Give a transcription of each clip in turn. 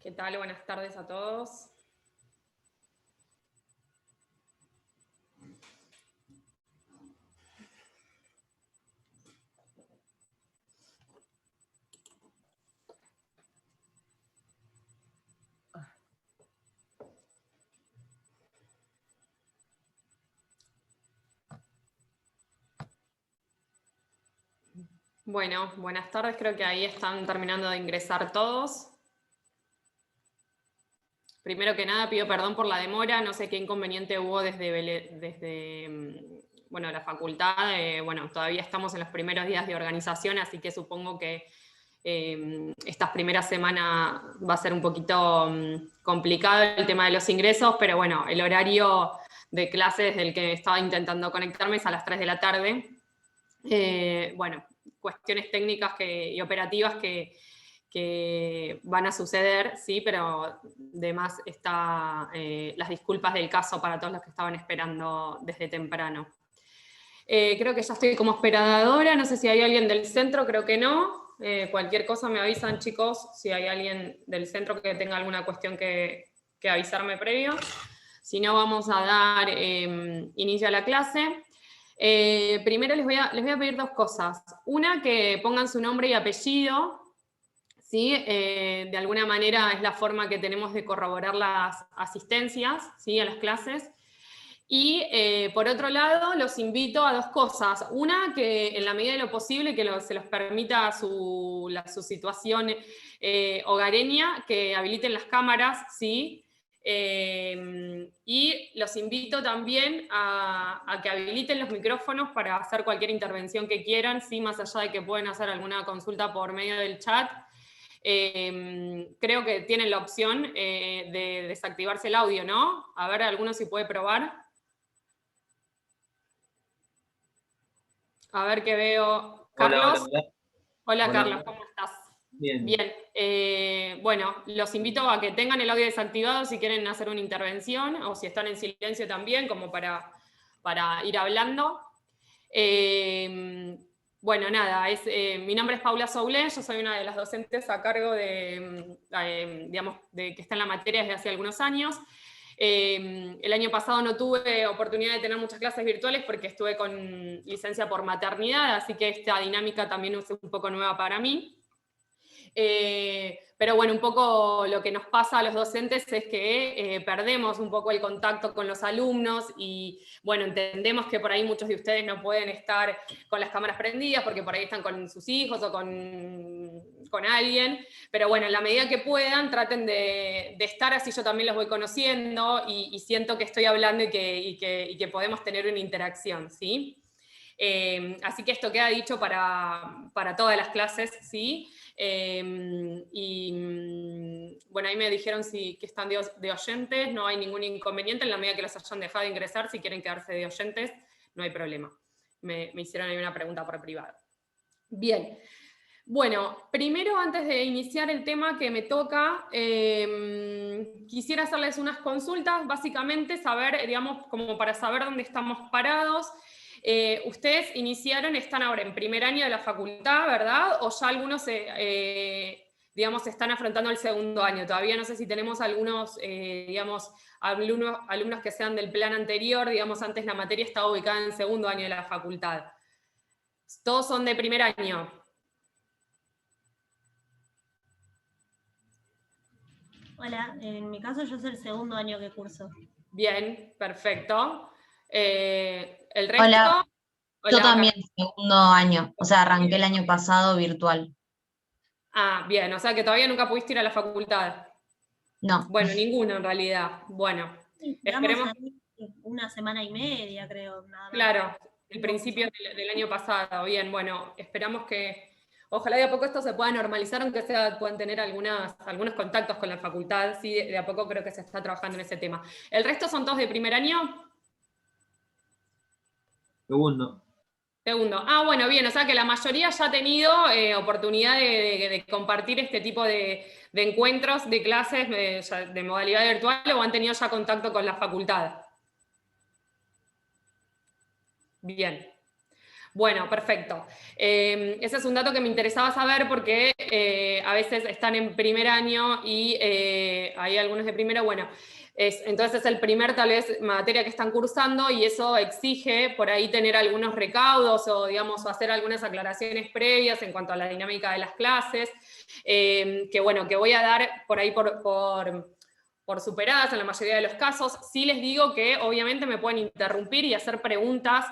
¿Qué tal? Buenas tardes a todos. Bueno, buenas tardes. Creo que ahí están terminando de ingresar todos. Primero que nada, pido perdón por la demora. No sé qué inconveniente hubo desde la facultad. Bueno, todavía estamos en los primeros días de organización, así que supongo que esta primera semana va a ser un poquito complicado el tema de los ingresos, pero bueno, el horario de clases del que estaba intentando conectarme es a las 3 de la tarde. Bueno, cuestiones técnicas y operativas que van a suceder, sí, pero además está las disculpas del caso para todos los que estaban esperando desde temprano. Creo que ya estoy como esperadora, no sé si hay alguien del centro, creo que no. Cualquier cosa me avisan, chicos, si hay alguien del centro que tenga alguna cuestión que avisarme previo. Si no, vamos a dar inicio a la clase. Primero les voy a pedir dos cosas. Una, que pongan su nombre y apellido, ¿sí? De alguna manera es la forma que tenemos de corroborar las asistencias, ¿sí? A las clases. Y por otro lado, los invito a dos cosas. Una, que en la medida de lo posible, que se los permita su situación hogareña, que habiliten las cámaras, ¿sí? Y los invito también a que habiliten los micrófonos para hacer cualquier intervención que quieran, ¿sí? Más allá de que pueden hacer alguna consulta por medio del chat. Creo que tienen la opción de desactivarse el audio, ¿no? A ver, alguno si puede probar. A ver qué veo. Carlos. Hola. Hola, Carlos, ¿cómo estás? Bien. Bien. Bueno, los invito a que tengan el audio desactivado si quieren hacer una intervención o si están en silencio también, como para ir hablando. Bueno, nada, mi nombre es Paula Soulé, yo soy una de las docentes a cargo de que está en la materia desde hace algunos años. El año pasado no tuve oportunidad de tener muchas clases virtuales porque estuve con licencia por maternidad, así que esta dinámica también es un poco nueva para mí. Pero bueno, un poco lo que nos pasa a los docentes es que perdemos un poco el contacto con los alumnos y bueno, entendemos que por ahí muchos de ustedes no pueden estar con las cámaras prendidas porque por ahí están con sus hijos o con alguien, pero bueno, en la medida que puedan, traten de estar así, yo también los voy conociendo y siento que estoy hablando y que podemos tener una interacción, ¿sí? Así que esto queda dicho para todas las clases, ¿sí? Bueno, ahí me dijeron que están de oyentes, no hay ningún inconveniente en la medida que los hayan dejado de ingresar, si quieren quedarse de oyentes, no hay problema. Me hicieron ahí una pregunta por privado. Bien. Bueno, primero antes de iniciar el tema que me toca, quisiera hacerles unas consultas, básicamente saber, digamos, como para saber dónde estamos parados. Ustedes están ahora en primer año de la facultad, ¿verdad? O ya algunos, digamos, están afrontando el segundo año. Todavía no sé si tenemos algunos, digamos, alumnos que sean del plan anterior, digamos, antes la materia estaba ubicada en segundo año de la facultad. Todos son de primer año. Hola, en mi caso yo soy el segundo año que curso. Bien, perfecto. ¿El resto? Hola, yo Hola, también segundo año, o sea, arranqué el año pasado virtual. Ah, bien, o sea que todavía nunca pudiste ir a la facultad. No. Bueno, ninguno en realidad. Bueno, esperemos. Una semana y media, creo. Nada más. Claro, el principio del año pasado. Bien, bueno, esperamos que ojalá de a poco esto se pueda normalizar, aunque puedan tener algunos contactos con la facultad. Sí, de a poco creo que se está trabajando en ese tema. ¿El resto son todos de primer año? Segundo. Segundo. Ah, bueno, bien, o sea que la mayoría ya ha tenido oportunidad de compartir este tipo de encuentros, de clases de modalidad virtual o han tenido ya contacto con la facultad. Bien. Bueno, perfecto. Ese es un dato que me interesaba saber porque a veces están en primer año y hay algunos de primero, bueno, entonces es el primer tal vez materia que están cursando y eso exige por ahí tener algunos recaudos o digamos o hacer algunas aclaraciones previas en cuanto a la dinámica de las clases, que bueno, que voy a dar por ahí por superadas en la mayoría de los casos. Sí les digo que obviamente me pueden interrumpir y hacer preguntas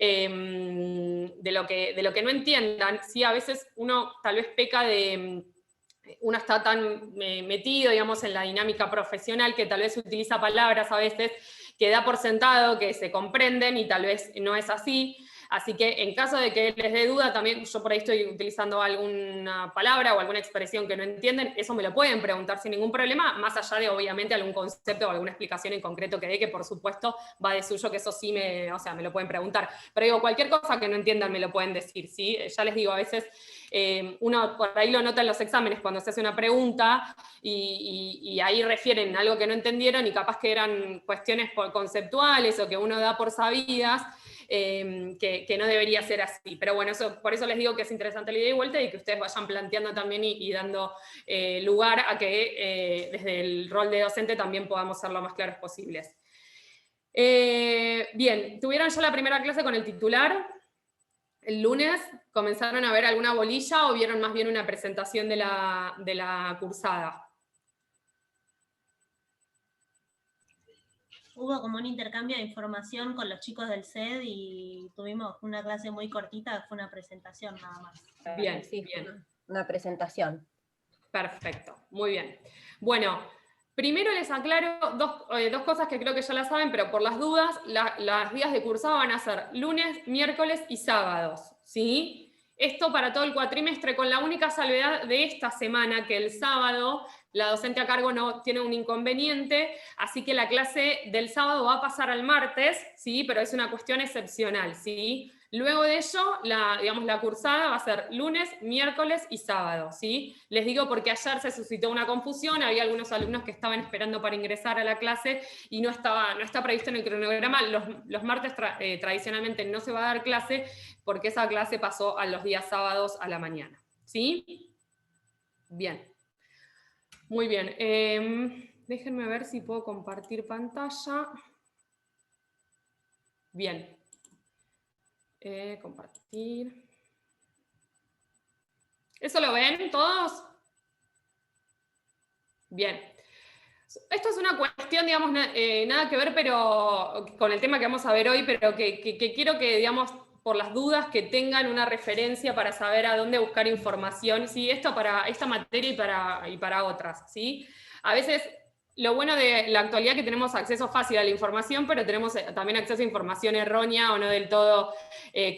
de lo que no entiendan. Sí, a veces uno tal vez peca de... Uno está tan metido, digamos, en la dinámica profesional que tal vez utiliza palabras a veces que da por sentado que se comprenden y tal vez no es así. Así que en caso de que les dé duda, también yo por ahí estoy utilizando alguna palabra o alguna expresión que no entienden, eso me lo pueden preguntar sin ningún problema, más allá de obviamente algún concepto o alguna explicación en concreto que dé, que por supuesto va de suyo, que eso sí me lo pueden preguntar. Pero digo, cualquier cosa que no entiendan me lo pueden decir, ¿sí? Ya les digo, a veces uno por ahí lo nota en los exámenes cuando se hace una pregunta y ahí refieren algo que no entendieron y capaz que eran cuestiones conceptuales o que uno da por sabidas, que no debería ser así. Pero bueno, por eso les digo que es interesante la ida y vuelta y que ustedes vayan planteando también y dando lugar a que desde el rol de docente también podamos ser lo más claros posibles. Bien, ¿tuvieron ya la primera clase con el titular? ¿El lunes comenzaron a ver alguna bolilla o vieron más bien una presentación de la cursada? Hubo como un intercambio de información con los chicos del SED y tuvimos una clase muy cortita, fue una presentación nada más. Bien, sí, bien. Una presentación. Perfecto, muy bien. Bueno, primero les aclaro dos cosas que creo que ya las saben, pero por las dudas, las días de cursado van a ser lunes, miércoles y sábados, ¿sí? Esto para todo el cuatrimestre, con la única salvedad de esta semana, que el sábado la docente a cargo no tiene un inconveniente, así que la clase del sábado va a pasar al martes, ¿sí? Pero es una cuestión excepcional, ¿sí? Luego de ello, la cursada va a ser lunes, miércoles y sábado, ¿sí? Les digo porque ayer se suscitó una confusión, había algunos alumnos que estaban esperando para ingresar a la clase y no está previsto en el cronograma. Los martes tradicionalmente no se va a dar clase porque esa clase pasó a los días sábados a la mañana, ¿sí? Bien. Muy bien. Déjenme ver si puedo compartir pantalla. Bien. Compartir. ¿Eso lo ven todos? Bien. Esto es una cuestión, digamos, nada que ver pero con el tema que vamos a ver hoy, pero que quiero que, digamos, por las dudas, que tengan una referencia para saber a dónde buscar información, ¿sí? Esto para esta materia y para otras, ¿sí? A veces, lo bueno de la actualidad es que tenemos acceso fácil a la información, pero tenemos también acceso a información errónea o no del todo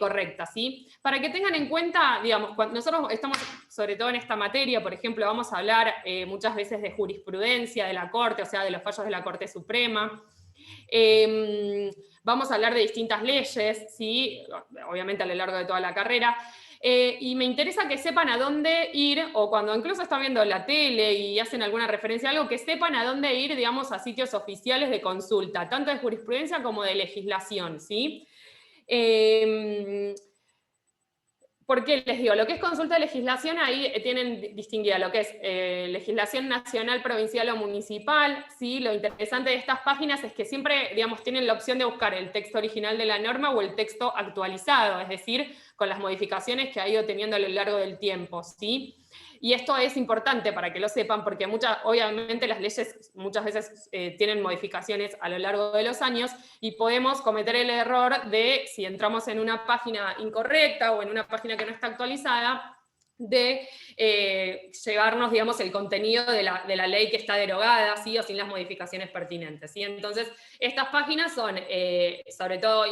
correcta, ¿sí? Para que tengan en cuenta, digamos, cuando nosotros estamos, sobre todo en esta materia, por ejemplo, vamos a hablar muchas veces de jurisprudencia de la Corte, o sea, de los fallos de la Corte Suprema. Vamos a hablar de distintas leyes, ¿sí? Obviamente a lo largo de toda la carrera. Y me interesa que sepan a dónde ir, o cuando incluso están viendo la tele y hacen alguna referencia a algo, que sepan a dónde ir, digamos, a sitios oficiales de consulta, tanto de jurisprudencia como de legislación, ¿sí? ¿Por qué les digo? Lo que es consulta de legislación, ahí tienen distinguida lo que es legislación nacional, provincial o municipal, ¿sí? Lo interesante de estas páginas es que siempre, digamos, tienen la opción de buscar el texto original de la norma o el texto actualizado, es decir, con las modificaciones que ha ido teniendo a lo largo del tiempo, ¿sí? Y esto es importante para que lo sepan, porque obviamente las leyes muchas veces tienen modificaciones a lo largo de los años y podemos cometer el error de, si entramos en una página incorrecta o en una página que no está actualizada, de llevarnos, digamos, el contenido de la ley que está derogada, ¿sí? O sin las modificaciones pertinentes, ¿sí? Entonces, estas páginas son, sobre todo,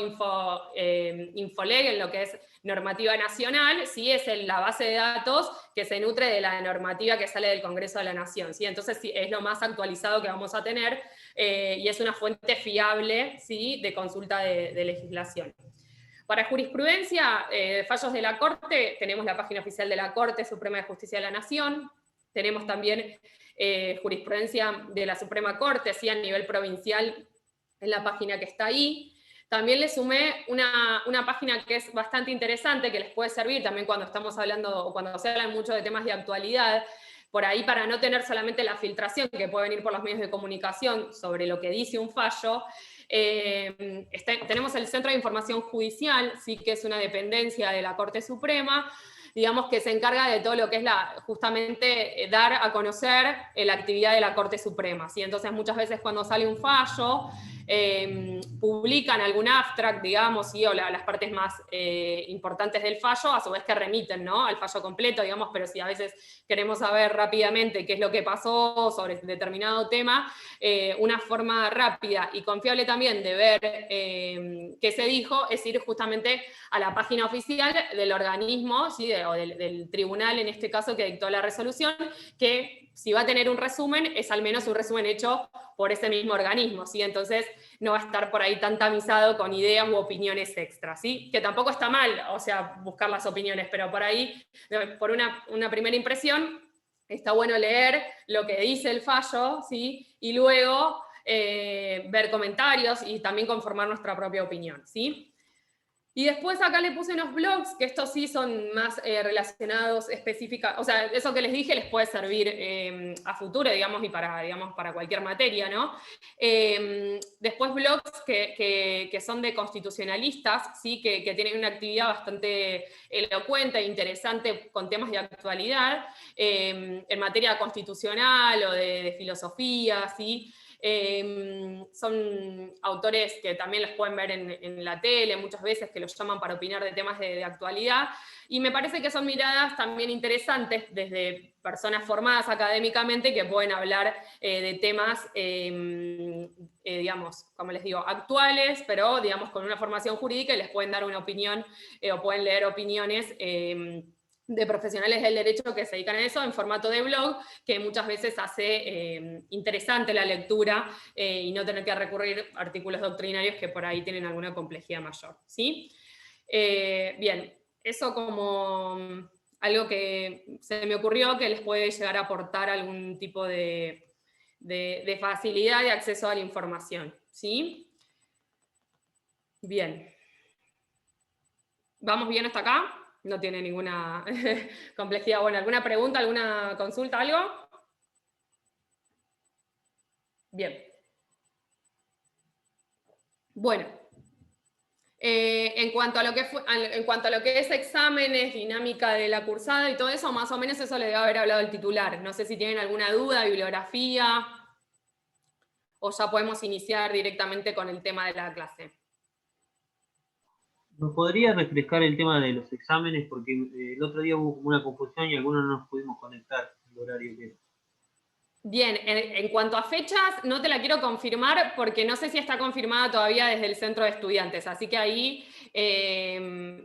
Infoleg, en lo que es normativa nacional, ¿sí? Es la base de datos que se nutre de la normativa que sale del Congreso de la Nación, ¿sí? Entonces, sí, es lo más actualizado que vamos a tener y es una fuente fiable, ¿sí? De consulta de legislación. Para jurisprudencia, fallos de la Corte, tenemos la página oficial de la Corte Suprema de Justicia de la Nación, tenemos también jurisprudencia de la Suprema Corte, ¿sí? A nivel provincial, en la página que está ahí. también le sumé una página que es bastante interesante, que les puede servir también cuando estamos hablando, o cuando se hablan mucho de temas de actualidad, por ahí para no tener solamente la filtración que puede venir por los medios de comunicación sobre lo que dice un fallo. Tenemos el Centro de Información Judicial, sí, que es una dependencia de la Corte Suprema, digamos, que se encarga de todo lo que es justamente dar a conocer la actividad de la Corte Suprema, ¿sí? Entonces muchas veces cuando sale un fallo, publican algún abstract, digamos, ¿sí? O las partes más importantes del fallo, a su vez que remiten, ¿no?, al fallo completo, digamos, pero si a veces queremos saber rápidamente qué es lo que pasó sobre determinado tema, una forma rápida y confiable también de ver qué se dijo es ir justamente a la página oficial del organismo, ¿sí?, o del tribunal, en este caso, que dictó la resolución, que si va a tener un resumen, es al menos un resumen hecho por ese mismo organismo, ¿sí? Entonces no va a estar por ahí tan tamizado con ideas u opiniones extras, ¿sí? Que tampoco está mal, o sea, buscar las opiniones, pero por ahí, por una primera impresión, está bueno leer lo que dice el fallo, ¿sí? Y luego ver comentarios y también conformar nuestra propia opinión, ¿sí? Y después acá le puse unos blogs, que estos sí son más relacionados específicas, o sea, eso que les dije les puede servir a futuro, digamos, y para cualquier materia, ¿no? Después blogs que son de constitucionalistas, ¿sí? Que tienen una actividad bastante elocuente e interesante con temas de actualidad, en materia constitucional o de filosofía, ¿sí? Son autores que también los pueden ver en la tele muchas veces, que los llaman para opinar de temas de actualidad, y me parece que son miradas también interesantes desde personas formadas académicamente que pueden hablar de temas, digamos, como les digo, actuales, pero digamos con una formación jurídica, y les pueden dar una opinión o pueden leer opiniones de profesionales del derecho que se dedican a eso en formato de blog, que muchas veces hace interesante la lectura y no tener que recurrir a artículos doctrinarios que por ahí tienen alguna complejidad mayor, ¿sí? Bien, eso como algo que se me ocurrió que les puede llegar a aportar algún tipo de facilidad de acceso a la información, ¿sí? Bien. ¿Vamos bien hasta acá? No tiene ninguna complejidad. Bueno, ¿alguna pregunta, alguna consulta, algo? Bien. Bueno. En cuanto a lo que es exámenes, dinámica de la cursada y todo eso, más o menos eso le debe haber hablado el titular. No sé si tienen alguna duda, bibliografía, o ya podemos iniciar directamente con el tema de la clase. ¿Nos podría refrescar el tema de los exámenes? Porque el otro día hubo como una confusión y algunos no nos pudimos conectar el horario que era. Bien, en cuanto a fechas, no te la quiero confirmar porque no sé si está confirmada todavía desde el centro de estudiantes, así que ahí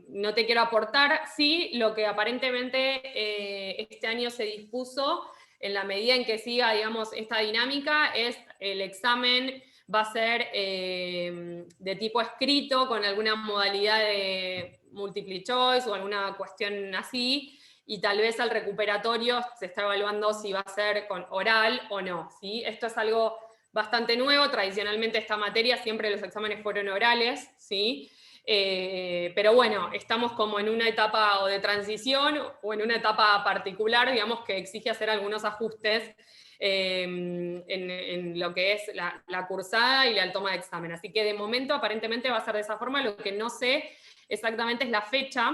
no te quiero aportar. Sí, lo que aparentemente este año se dispuso, en la medida en que siga, digamos, esta dinámica, es el examen va a ser de tipo escrito, con alguna modalidad de multiple choice o alguna cuestión así, y tal vez al recuperatorio se está evaluando si va a ser con oral o no, ¿sí? Esto es algo bastante nuevo. Tradicionalmente esta materia siempre los exámenes fueron orales, ¿sí? Pero bueno, estamos como en una etapa o de transición o en una etapa particular, digamos, que exige hacer algunos ajustes en lo que es la cursada y la toma de examen. Así que de momento aparentemente va a ser de esa forma. Lo que no sé exactamente es la fecha.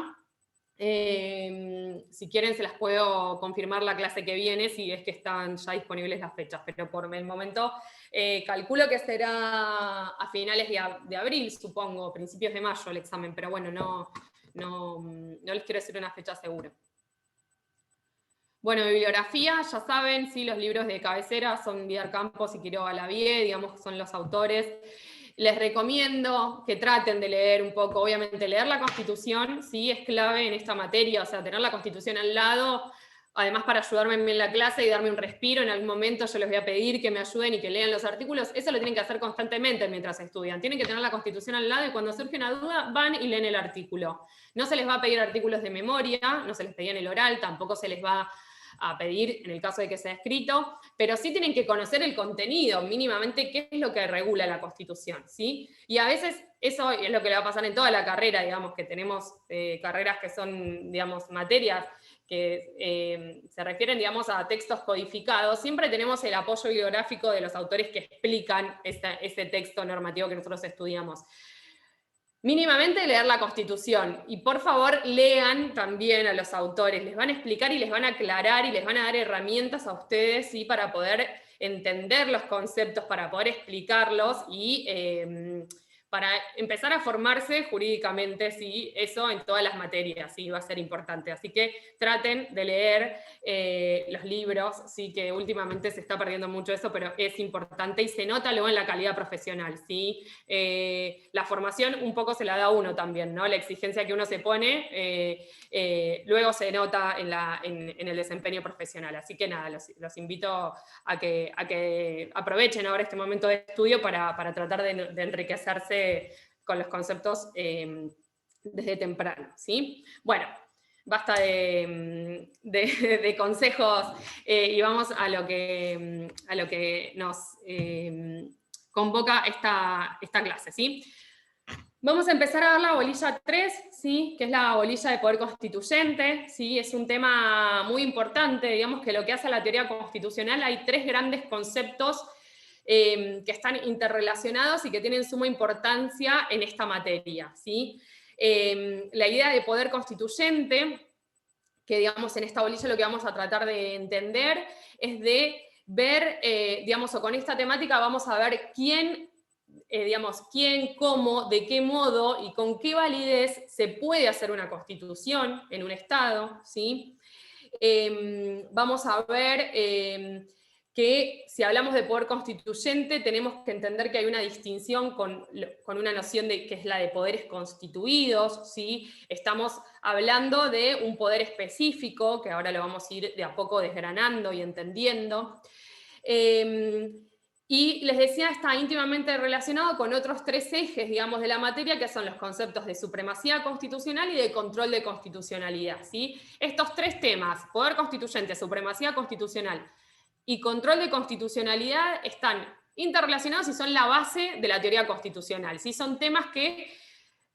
Si quieren se las puedo confirmar la clase que viene, si es que están ya disponibles las fechas, pero por el momento calculo que será a finales de abril, supongo, principios de mayo el examen, pero bueno, no les quiero decir una fecha segura. Bueno, bibliografía, ya saben, sí, los libros de cabecera son Vidar Campos y Quiroga Lavie, digamos que son los autores. Les recomiendo que traten de leer un poco, obviamente leer la Constitución, sí, es clave en esta materia, o sea, tener la Constitución al lado, además para ayudarme en la clase y darme un respiro. En algún momento yo les voy a pedir que me ayuden y que lean los artículos. Eso lo tienen que hacer constantemente mientras estudian. Tienen que tener la Constitución al lado y cuando surge una duda van y leen el artículo. No se les va a pedir artículos de memoria, no se les pedía en el oral, tampoco se les va a pedir en el caso de que sea escrito, pero sí tienen que conocer el contenido, mínimamente qué es lo que regula la Constitución, ¿sí? Y a veces eso es lo que le va a pasar en toda la carrera, digamos, que tenemos carreras que son, digamos, materias que se refieren, digamos, a textos codificados. Siempre tenemos el apoyo bibliográfico de los autores que explican ese texto normativo que nosotros estudiamos. Mínimamente leer la Constitución, y por favor lean también a los autores, les van a explicar y les van a aclarar y les van a dar herramientas a ustedes, ¿sí? Para poder entender los conceptos, para poder explicarlos y para empezar a formarse jurídicamente, ¿sí? Eso en todas las materias, ¿sí? Va a ser importante. Así que traten de leer los libros, ¿sí? Que últimamente se está perdiendo mucho eso, pero es importante y se nota luego en la calidad profesional, ¿sí? La formación un poco se la da uno también, ¿no? La exigencia que uno se pone luego se nota en el desempeño profesional. Así que nada, los invito a que aprovechen ahora este momento de estudio para tratar de enriquecerse con los conceptos desde temprano, ¿sí? Bueno, basta de consejos y vamos a lo que nos convoca esta clase, ¿sí? Vamos a empezar a ver la bolilla 3, ¿sí? Que es la bolilla de poder constituyente, ¿sí? Es un tema muy importante, digamos que lo que hace a la teoría constitucional, hay 3 grandes conceptos que están interrelacionados y que tienen suma importancia en esta materia, ¿sí? La idea de poder constituyente, que digamos en esta bolilla lo que vamos a tratar de entender, es de ver, digamos, o con esta temática vamos a ver quién, cómo, de qué modo y con qué validez se puede hacer una constitución en un Estado, ¿sí? Vamos a ver que si hablamos de poder constituyente tenemos que entender que hay una distinción con una noción que es la de poderes constituidos, ¿sí? Estamos hablando de un poder específico, que ahora lo vamos a ir de a poco desgranando y entendiendo. Y les decía, está íntimamente relacionado con otros 3 ejes, digamos, de la materia, que son los conceptos de supremacía constitucional y de control de constitucionalidad, ¿sí? Estos 3 temas, poder constituyente, supremacía constitucional y control de constitucionalidad, están interrelacionados y son la base de la teoría constitucional, ¿sí? Son temas que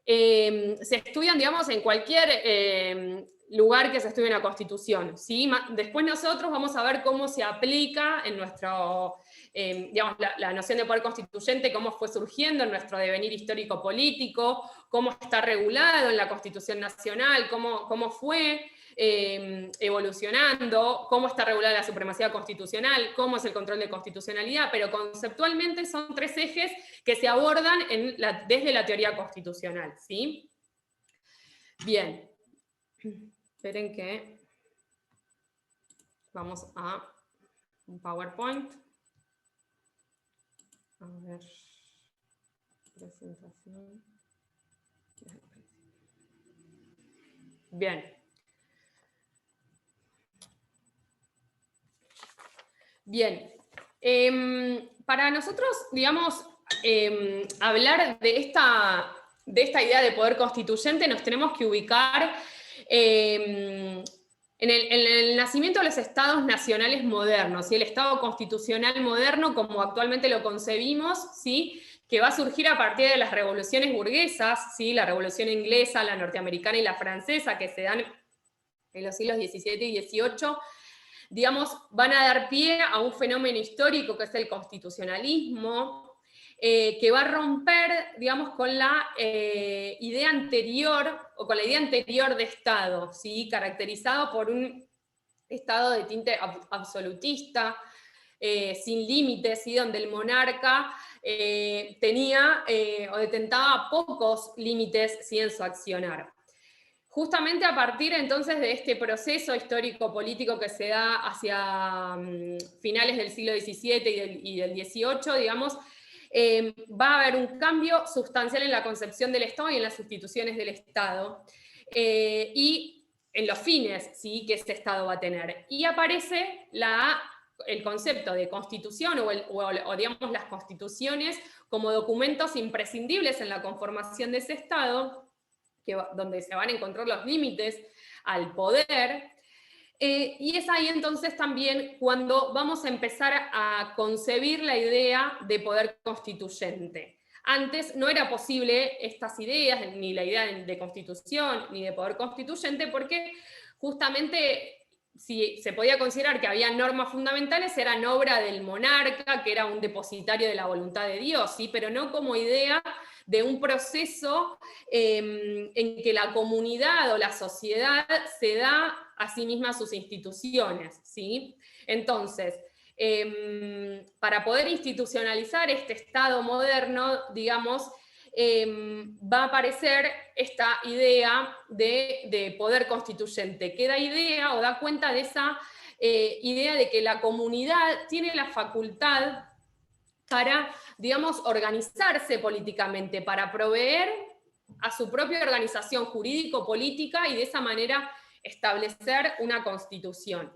se estudian, digamos, en cualquier lugar que se estudie una constitución, ¿sí? Después nosotros vamos a ver cómo se aplica en nuestro, digamos, la noción de poder constituyente, cómo fue surgiendo en nuestro devenir histórico-político, cómo está regulado en la Constitución Nacional, cómo fue evolucionando, cómo está regulada la supremacía constitucional, cómo es el control de constitucionalidad, pero conceptualmente son 3 ejes que se abordan desde la teoría constitucional, ¿sí? Bien. Esperen que vamos a un PowerPoint. A ver. Presentación. Bien. Bien. Para nosotros, digamos, hablar de esta idea de poder constituyente, nos tenemos que ubicar en el nacimiento de los estados nacionales modernos, ¿sí? El estado constitucional moderno, como actualmente lo concebimos, ¿sí? Que va a surgir a partir de las revoluciones burguesas, ¿sí? La revolución inglesa, la norteamericana y la francesa, que se dan en los siglos XVII y XVIII, digamos, van a dar pie a un fenómeno histórico que es el constitucionalismo, que va a romper, digamos, con la idea anterior, o con la idea anterior de Estado, ¿sí? Caracterizado por un Estado de tinte absolutista, sin límites, ¿sí? Donde el monarca tenía o detentaba pocos límites, ¿sí? En su accionar. Justamente a partir entonces de este proceso histórico-político que se da hacia finales del siglo XVII y del XVIII, digamos, va a haber un cambio sustancial en la concepción del Estado y en las instituciones del Estado, y en los fines, ¿sí? Que este Estado va a tener. Y aparece el concepto de constitución o digamos las constituciones como documentos imprescindibles en la conformación de ese Estado, donde se van a encontrar los límites al poder, Y es ahí entonces también cuando vamos a empezar a concebir la idea de poder constituyente. Antes no era posible estas ideas, ni la idea de constitución, ni de poder constituyente, porque justamente si se podía considerar que había normas fundamentales, eran obra del monarca, que era un depositario de la voluntad de Dios, ¿sí? Pero no como idea de un proceso en que la comunidad o la sociedad se da a sí misma sus instituciones, ¿sí? Entonces, para poder institucionalizar este Estado moderno, digamos, va a aparecer esta idea de poder constituyente, que da idea o da cuenta de esa idea de que la comunidad tiene la facultad para, digamos, organizarse políticamente, para proveer a su propia organización jurídico-política y de esa manera establecer una constitución.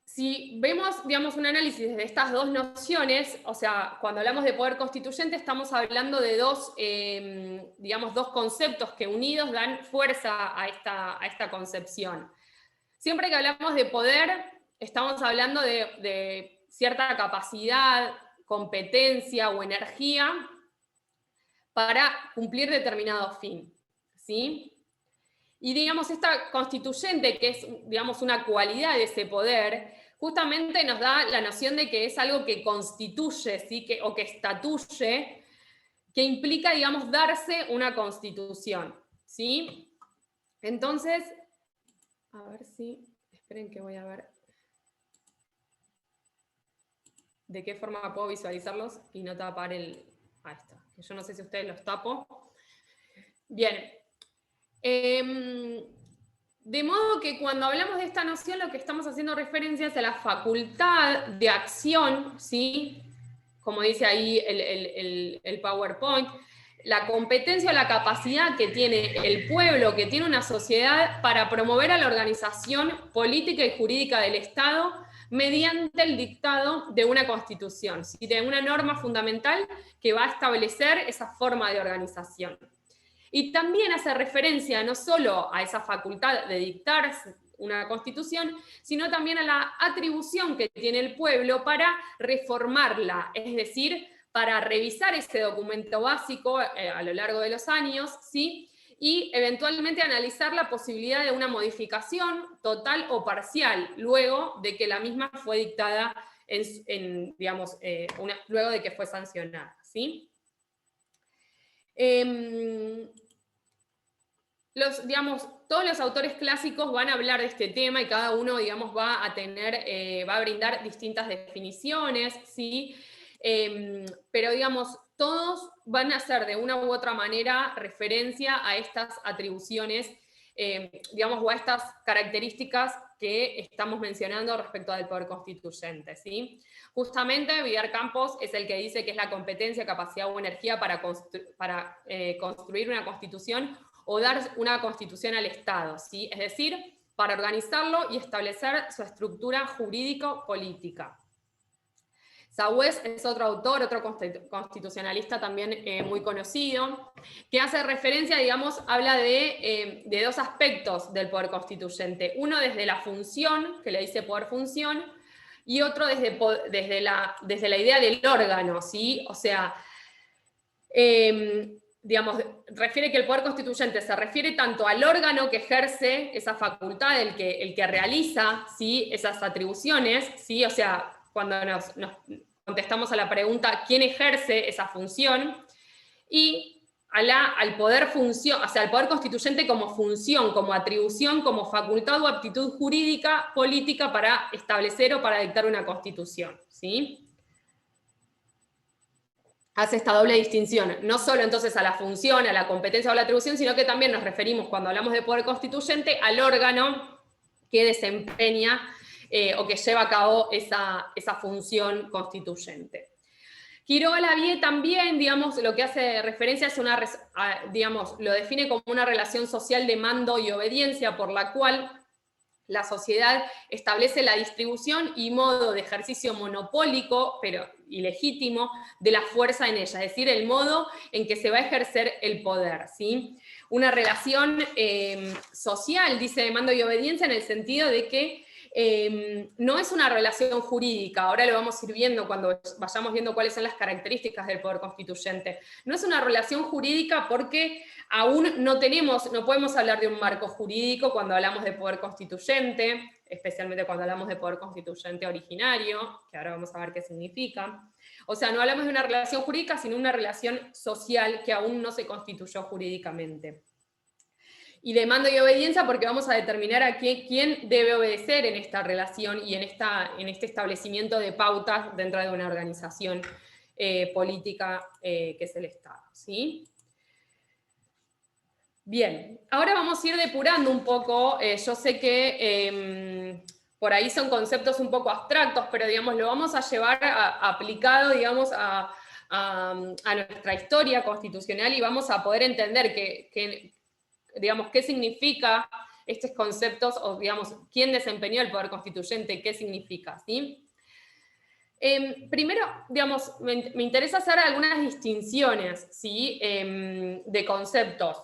Si vemos, digamos, un análisis de estas dos nociones, o sea, cuando hablamos de poder constituyente estamos hablando de dos, digamos, dos conceptos que unidos dan fuerza a esta concepción. Siempre que hablamos de poder, estamos hablando de cierta capacidad, competencia o energía para cumplir determinado fin, ¿sí? Y digamos, esta constituyente, que es, digamos, una cualidad de ese poder, justamente nos da la noción de que es algo que constituye, ¿sí? O que estatuye, que implica, digamos, darse una constitución, ¿sí? Entonces, a ver si, esperen que voy a ver de qué forma puedo visualizarlos y no tapar el... Ahí está, que yo no sé si ustedes los tapo. Bien. De modo que cuando hablamos de esta noción lo que estamos haciendo referencia es a la facultad de acción, ¿sí? Como dice ahí el PowerPoint, la competencia o la capacidad que tiene el pueblo, que tiene una sociedad para promover a la organización política y jurídica del Estado mediante el dictado de una constitución, ¿sí? De una norma fundamental que va a establecer esa forma de organización. Y también hace referencia no solo a esa facultad de dictar una constitución, sino también a la atribución que tiene el pueblo para reformarla, es decir, para revisar ese documento básico a lo largo de los años, ¿sí? Y eventualmente analizar la posibilidad de una modificación total o parcial, luego de que la misma fue dictada, digamos, luego de que fue sancionada, ¿sí? Digamos, todos los autores clásicos van a hablar de este tema y cada uno, digamos, va a brindar distintas definiciones, ¿sí? Pero, digamos, todos van a hacer de una u otra manera referencia a estas atribuciones, digamos, o a estas características que estamos mencionando respecto al poder constituyente, ¿sí? Justamente Villar Campos es el que dice que es la competencia, capacidad o energía para construir una constitución o dar una constitución al Estado, ¿sí? Es decir, para organizarlo y establecer su estructura jurídico-política. Sagüez es otro autor, otro constitucionalista también muy conocido, que hace referencia, digamos, habla de dos aspectos del poder constituyente. Uno desde la función, que le dice poder-función, y otro desde la idea del órgano, ¿sí? O sea, digamos, refiere que el poder constituyente se refiere tanto al órgano que ejerce esa facultad, el que realiza, ¿sí? Esas atribuciones, ¿sí? O sea, cuando nos contestamos a la pregunta ¿quién ejerce esa función? Y al poder función, o sea, al poder constituyente como función, como atribución, como facultad o aptitud jurídica, política para establecer o para dictar una constitución, ¿sí? Hace esta doble distinción, no solo entonces a la función, a la competencia o a la atribución, sino que también nos referimos, cuando hablamos de poder constituyente, al órgano que desempeña o que lleva a cabo esa función constituyente. Quiroga-Lavie también, digamos, lo que hace referencia es digamos, lo define como una relación social de mando y obediencia por la cual la sociedad establece la distribución y modo de ejercicio monopólico, pero ilegítimo, de la fuerza en ella, es decir, el modo en que se va a ejercer el poder, ¿sí? una relación social, dice, de mando y obediencia, en el sentido de que no es una relación jurídica, ahora lo vamos a ir viendo cuando vayamos viendo cuáles son las características del poder constituyente. No es una relación jurídica porque aún no podemos hablar de un marco jurídico cuando hablamos de poder constituyente, especialmente cuando hablamos de poder constituyente originario, que ahora vamos a ver qué significa. O sea, no hablamos de una relación jurídica, sino una relación social que aún no se constituyó jurídicamente. Y de mando y obediencia porque vamos a determinar a quién debe obedecer en esta relación y en este establecimiento de pautas dentro de una organización política que es el Estado, ¿sí? Bien, ahora vamos a ir depurando un poco, yo sé que por ahí son conceptos un poco abstractos, pero digamos, lo vamos a llevar aplicado, digamos, a nuestra historia constitucional y vamos a poder entender digamos, qué significa estos conceptos, o digamos, quién desempeñó el poder constituyente, qué significa, ¿sí? Primero, digamos, me interesa hacer algunas distinciones, ¿sí? De conceptos.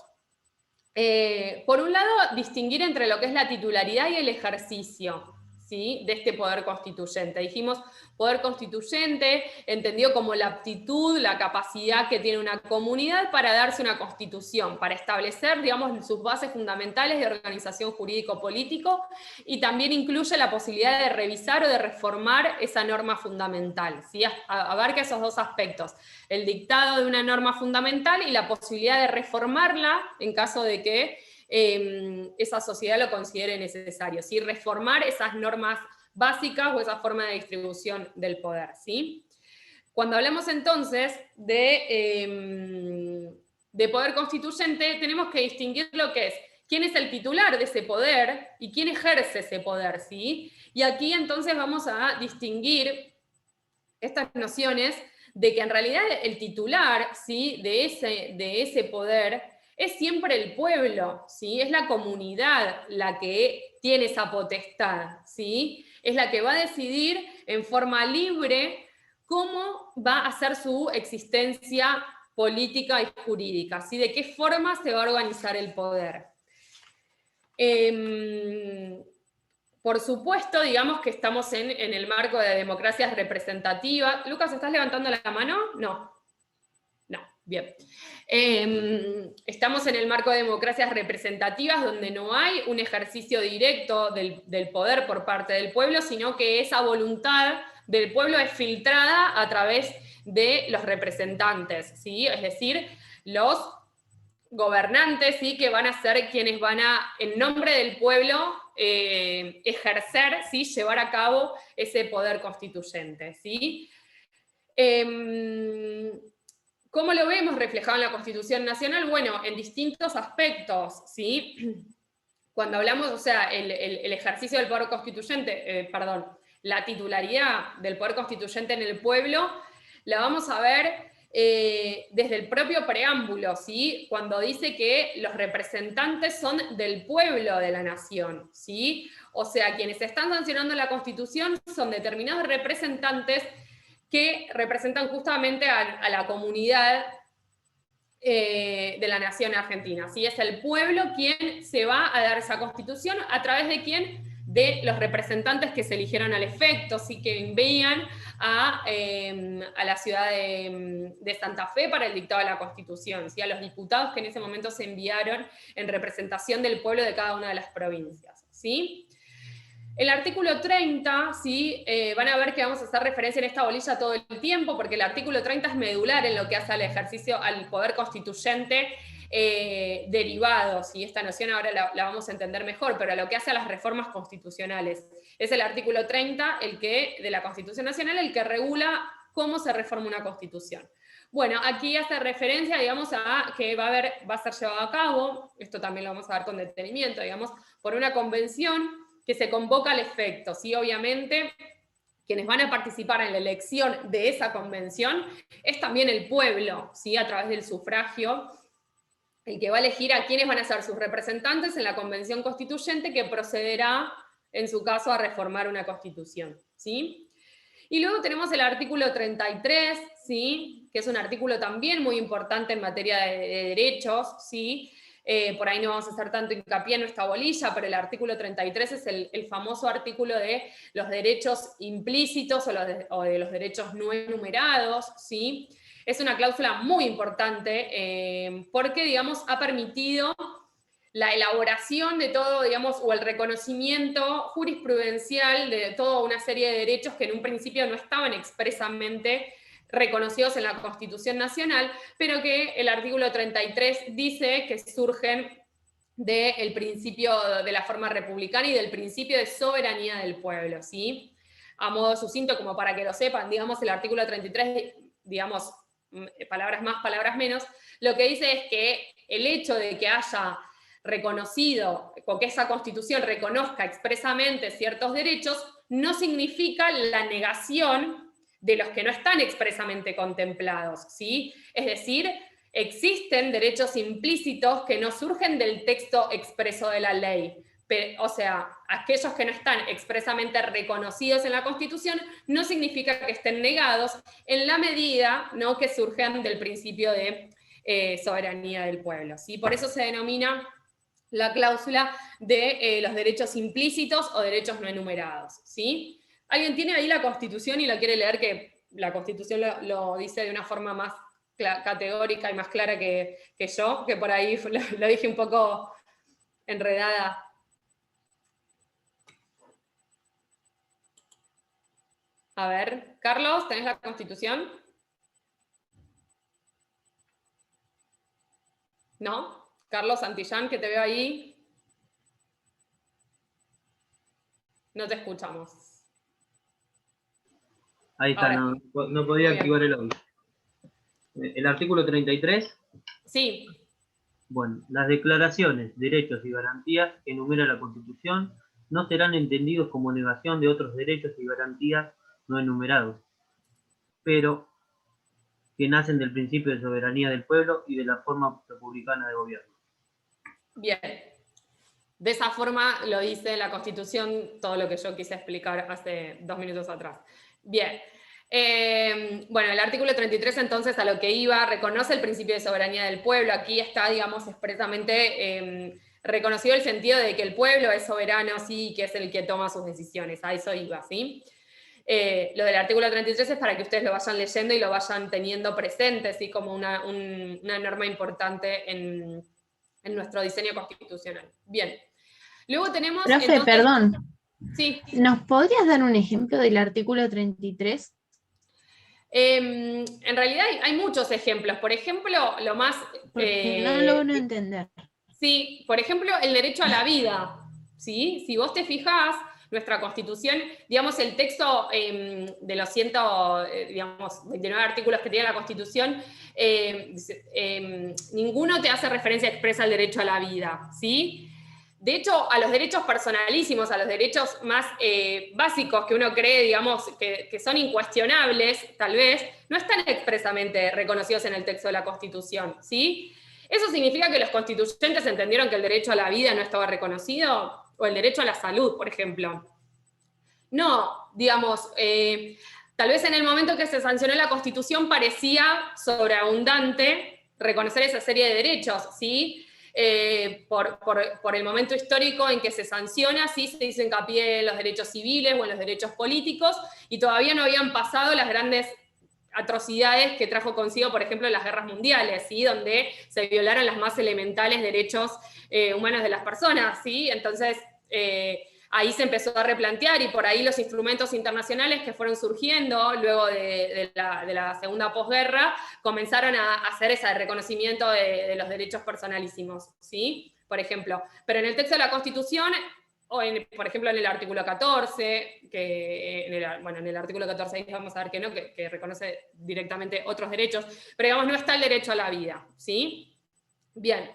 Por un lado, distinguir entre lo que es la titularidad y el ejercicio, ¿sí? De este poder constituyente. Dijimos, poder constituyente entendido como la aptitud, la capacidad que tiene una comunidad para darse una constitución, para establecer, digamos, sus bases fundamentales de organización jurídico-político, y también incluye la posibilidad de revisar o de reformar esa norma fundamental, ¿sí? Abarca esos dos aspectos, el dictado de una norma fundamental y la posibilidad de reformarla en caso de que esa sociedad lo considere necesario, ¿sí? Reformar esas normas básicas o esa forma de distribución del poder, ¿sí? Cuando hablamos entonces de poder constituyente, tenemos que distinguir lo que es quién es el titular de ese poder y quién ejerce ese poder, ¿sí? Y aquí entonces vamos a distinguir estas nociones de que en realidad el titular, ¿sí? de ese poder es siempre el pueblo, ¿sí? Es la comunidad la que tiene esa potestad, ¿sí? Es la que va a decidir en forma libre cómo va a ser su existencia política y jurídica, ¿sí? De qué forma se va a organizar el poder. Por supuesto, digamos que estamos en el marco de democracias representativas. Lucas, ¿estás levantando la mano? No. No, bien. Estamos en el marco de democracias representativas donde no hay un ejercicio directo del poder por parte del pueblo, sino que esa voluntad del pueblo es filtrada a través de los representantes, ¿sí? Es decir, los gobernantes, ¿sí? Que van a ser quienes van a, en nombre del pueblo, ejercer, ¿sí? Llevar a cabo ese poder constituyente, ¿sí? ¿Cómo lo vemos reflejado en la Constitución Nacional? Bueno, en distintos aspectos, ¿sí? Cuando hablamos, o sea, el ejercicio del poder constituyente, la titularidad del poder constituyente en el pueblo, la vamos a ver desde el propio preámbulo, ¿sí? Cuando dice que los representantes son del pueblo de la nación, ¿sí? O sea, quienes están sancionando la Constitución son determinados representantes que representan justamente a la comunidad de la nación argentina, ¿sí? Es el pueblo quien se va a dar esa Constitución, a través de quién, de los representantes que se eligieron al efecto, ¿sí? Que envían a la ciudad de Santa Fe para el dictado de la Constitución, ¿sí? A los diputados que en ese momento se enviaron en representación del pueblo de cada una de las provincias, ¿sí? El artículo 30, ¿sí? Van a ver que vamos a hacer referencia en esta bolilla todo el tiempo, porque el artículo 30 es medular en lo que hace al ejercicio, al poder constituyente derivado, ¿sí? Esta noción ahora la vamos a entender mejor, pero lo que hace a las reformas constitucionales. Es el artículo 30 de la Constitución Nacional el que regula cómo se reforma una constitución. Bueno, aquí hace referencia, digamos, a que va a ser llevado a cabo, esto también lo vamos a ver con detenimiento, digamos, por una convención que se convoca al efecto, ¿sí? Obviamente, quienes van a participar en la elección de esa convención es también el pueblo, ¿sí? A través del sufragio, el que va a elegir a quiénes van a ser sus representantes en la convención constituyente que procederá, en su caso, a reformar una constitución, ¿sí? Y luego tenemos el artículo 33, ¿sí? Que es un artículo también muy importante en materia de derechos, ¿sí? por ahí no vamos a hacer tanto hincapié en nuestra bolilla, pero el artículo 33 es el famoso artículo de los derechos implícitos o de los derechos no enumerados, ¿sí? Es una cláusula muy importante porque, digamos, ha permitido la elaboración de todo, digamos, o el reconocimiento jurisprudencial de toda una serie de derechos que en un principio no estaban expresamente reconocidos en la Constitución Nacional, pero que el artículo 33 dice que surgen del principio de la forma republicana y del principio de soberanía del pueblo, ¿sí? A modo sucinto, como para que lo sepan, digamos, el artículo 33, digamos, palabras más, palabras menos, lo que dice es que el hecho de que haya reconocido, o que esa Constitución reconozca expresamente ciertos derechos, no significa la negación de los que no están expresamente contemplados, ¿sí? Es decir, existen derechos implícitos que no surgen del texto expreso de la ley. O sea, aquellos que no están expresamente reconocidos en la Constitución no significa que estén negados en la medida, ¿no?, que surgen del principio de soberanía del pueblo, ¿sí? Por eso se denomina la cláusula de los derechos implícitos o derechos no enumerados, ¿sí? ¿Alguien tiene ahí la Constitución y la quiere leer? Que la Constitución lo dice de una forma más categórica y más clara que yo, que por ahí lo dije un poco enredada. A ver, Carlos, ¿tenés la Constitución? ¿No? Carlos Santillán, que te veo ahí. No te escuchamos. Ahí está, Ahora. no podía activar el audio. El artículo 33. Sí. Bueno, las declaraciones, derechos y garantías que enumera la Constitución no serán entendidos como negación de otros derechos y garantías no enumerados, pero que nacen del principio de soberanía del pueblo y de la forma republicana de gobierno. Bien. De esa forma lo dice la Constitución, todo lo que yo quise explicar hace 2 minutos atrás. Bien. Bueno, el artículo 33 entonces a lo que iba, reconoce el principio de soberanía del pueblo. Aquí está, digamos, expresamente reconocido el sentido de que el pueblo es soberano, sí, que es el que toma sus decisiones. A eso iba, ¿sí? Lo del artículo 33 es para que ustedes lo vayan leyendo y lo vayan teniendo presente, ¿sí? Como una norma importante en nuestro diseño constitucional. Bien. Luego tenemos... Profe, entonces, perdón. Sí. ¿Nos podrías dar un ejemplo del artículo 33? En realidad hay muchos ejemplos. Por ejemplo, lo más... Porque no logro entender. Sí, por ejemplo, el derecho a la vida. ¿Sí? Si vos te fijás, nuestra Constitución, digamos, el texto de los 29 artículos que tiene la Constitución, ninguno te hace referencia expresa al derecho a la vida, ¿sí? De hecho, a los derechos personalísimos, a los derechos más básicos que uno cree, digamos, que son incuestionables, tal vez, no están expresamente reconocidos en el texto de la Constitución, ¿sí? ¿Eso significa que los constituyentes entendieron que el derecho a la vida no estaba reconocido? O el derecho a la salud, por ejemplo. No, digamos, tal vez en el momento que se sancionó la Constitución parecía sobreabundante reconocer esa serie de derechos, ¿sí? Por el momento histórico en que se sanciona, sí se hizo hincapié en los derechos civiles o en los derechos políticos, y todavía no habían pasado las grandes atrocidades que trajo consigo, por ejemplo, las guerras mundiales, ¿sí? Donde se violaron los más elementales derechos humanos de las personas, ¿sí? Entonces, ahí se empezó a replantear, y por ahí los instrumentos internacionales que fueron surgiendo luego de la segunda posguerra comenzaron a hacer ese reconocimiento de los derechos personalísimos, ¿sí? Por ejemplo. Pero en el texto de la Constitución, o por ejemplo en el artículo 14, en el artículo 14 vamos a ver que no, que reconoce directamente otros derechos, pero digamos no está el derecho a la vida, ¿sí? Bien.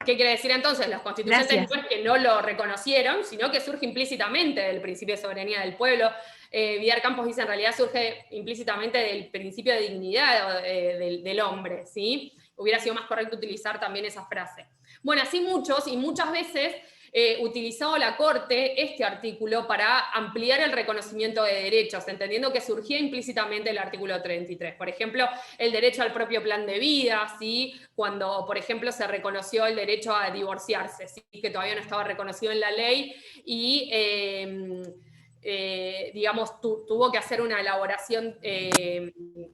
¿Qué quiere decir entonces? Los constituyentes no es que no lo reconocieron, sino que surge implícitamente del principio de soberanía del pueblo. Villar Campos dice en realidad surge implícitamente del principio de dignidad del hombre, ¿sí? Hubiera sido más correcto utilizar también esa frase. Bueno, así muchos y muchas veces utilizado la Corte este artículo para ampliar el reconocimiento de derechos, entendiendo que surgía implícitamente el artículo 33. Por ejemplo, el derecho al propio plan de vida, ¿sí? Cuando, por ejemplo, se reconoció el derecho a divorciarse, ¿sí? Que todavía no estaba reconocido en la ley, y digamos, tuvo que hacer una elaboración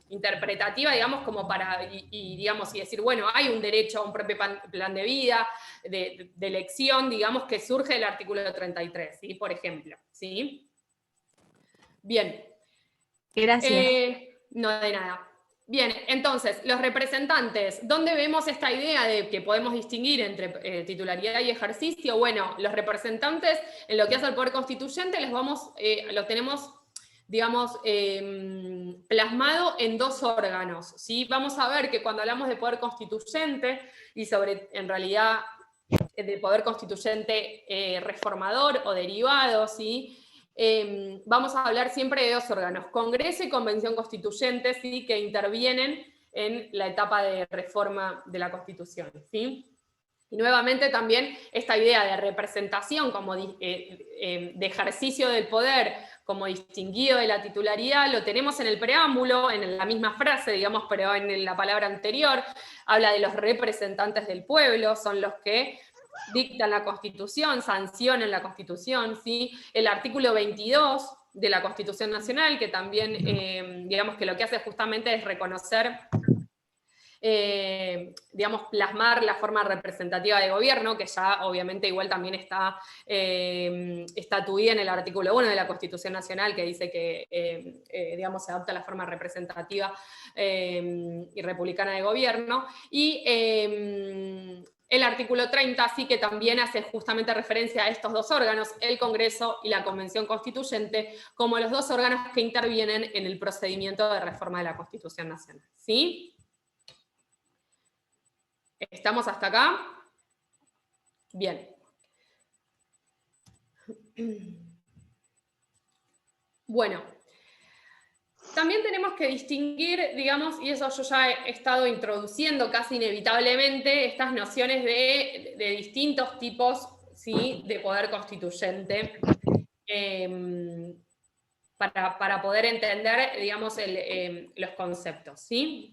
interpretativa, digamos, como para, digamos, y decir, bueno, hay un derecho a un propio plan de vida, de elección, digamos, que surge del artículo 33, ¿sí? Por ejemplo, ¿sí? Bien. Gracias. No, de nada. Bien, entonces, los representantes, ¿dónde vemos esta idea de que podemos distinguir entre titularidad y ejercicio? Bueno, los representantes, en lo que hace al Poder Constituyente, lo tenemos, digamos, plasmado en dos órganos, ¿sí? Vamos a ver que cuando hablamos de Poder Constituyente, y sobre, en realidad, de Poder Constituyente reformador o derivado, ¿sí? Vamos a hablar siempre de dos órganos, Congreso y Convención Constituyente, ¿sí? Que intervienen en la etapa de reforma de la Constitución, ¿sí? Y nuevamente también esta idea de representación como de ejercicio del poder como distinguido de la titularidad, lo tenemos en el preámbulo, en la misma frase, digamos, pero en la palabra anterior, habla de los representantes del pueblo, son los que dictan la Constitución, sancionan la Constitución, ¿sí? El artículo 22 de la Constitución Nacional, que también, digamos, que lo que hace justamente es reconocer, digamos, plasmar la forma representativa de gobierno, que ya obviamente igual también está estatuida en el artículo 1 de la Constitución Nacional, que dice que, digamos, se adopta la forma representativa y republicana de gobierno, y el artículo 30 sí que también hace justamente referencia a estos dos órganos, el Congreso y la Convención Constituyente, como los dos órganos que intervienen en el procedimiento de reforma de la Constitución Nacional, ¿sí? ¿Estamos hasta acá? Bien. Bueno, también tenemos que distinguir, digamos, y eso yo ya he estado introduciendo casi inevitablemente, estas nociones de distintos tipos, ¿sí? De poder constituyente, para poder entender, digamos, los conceptos, ¿sí?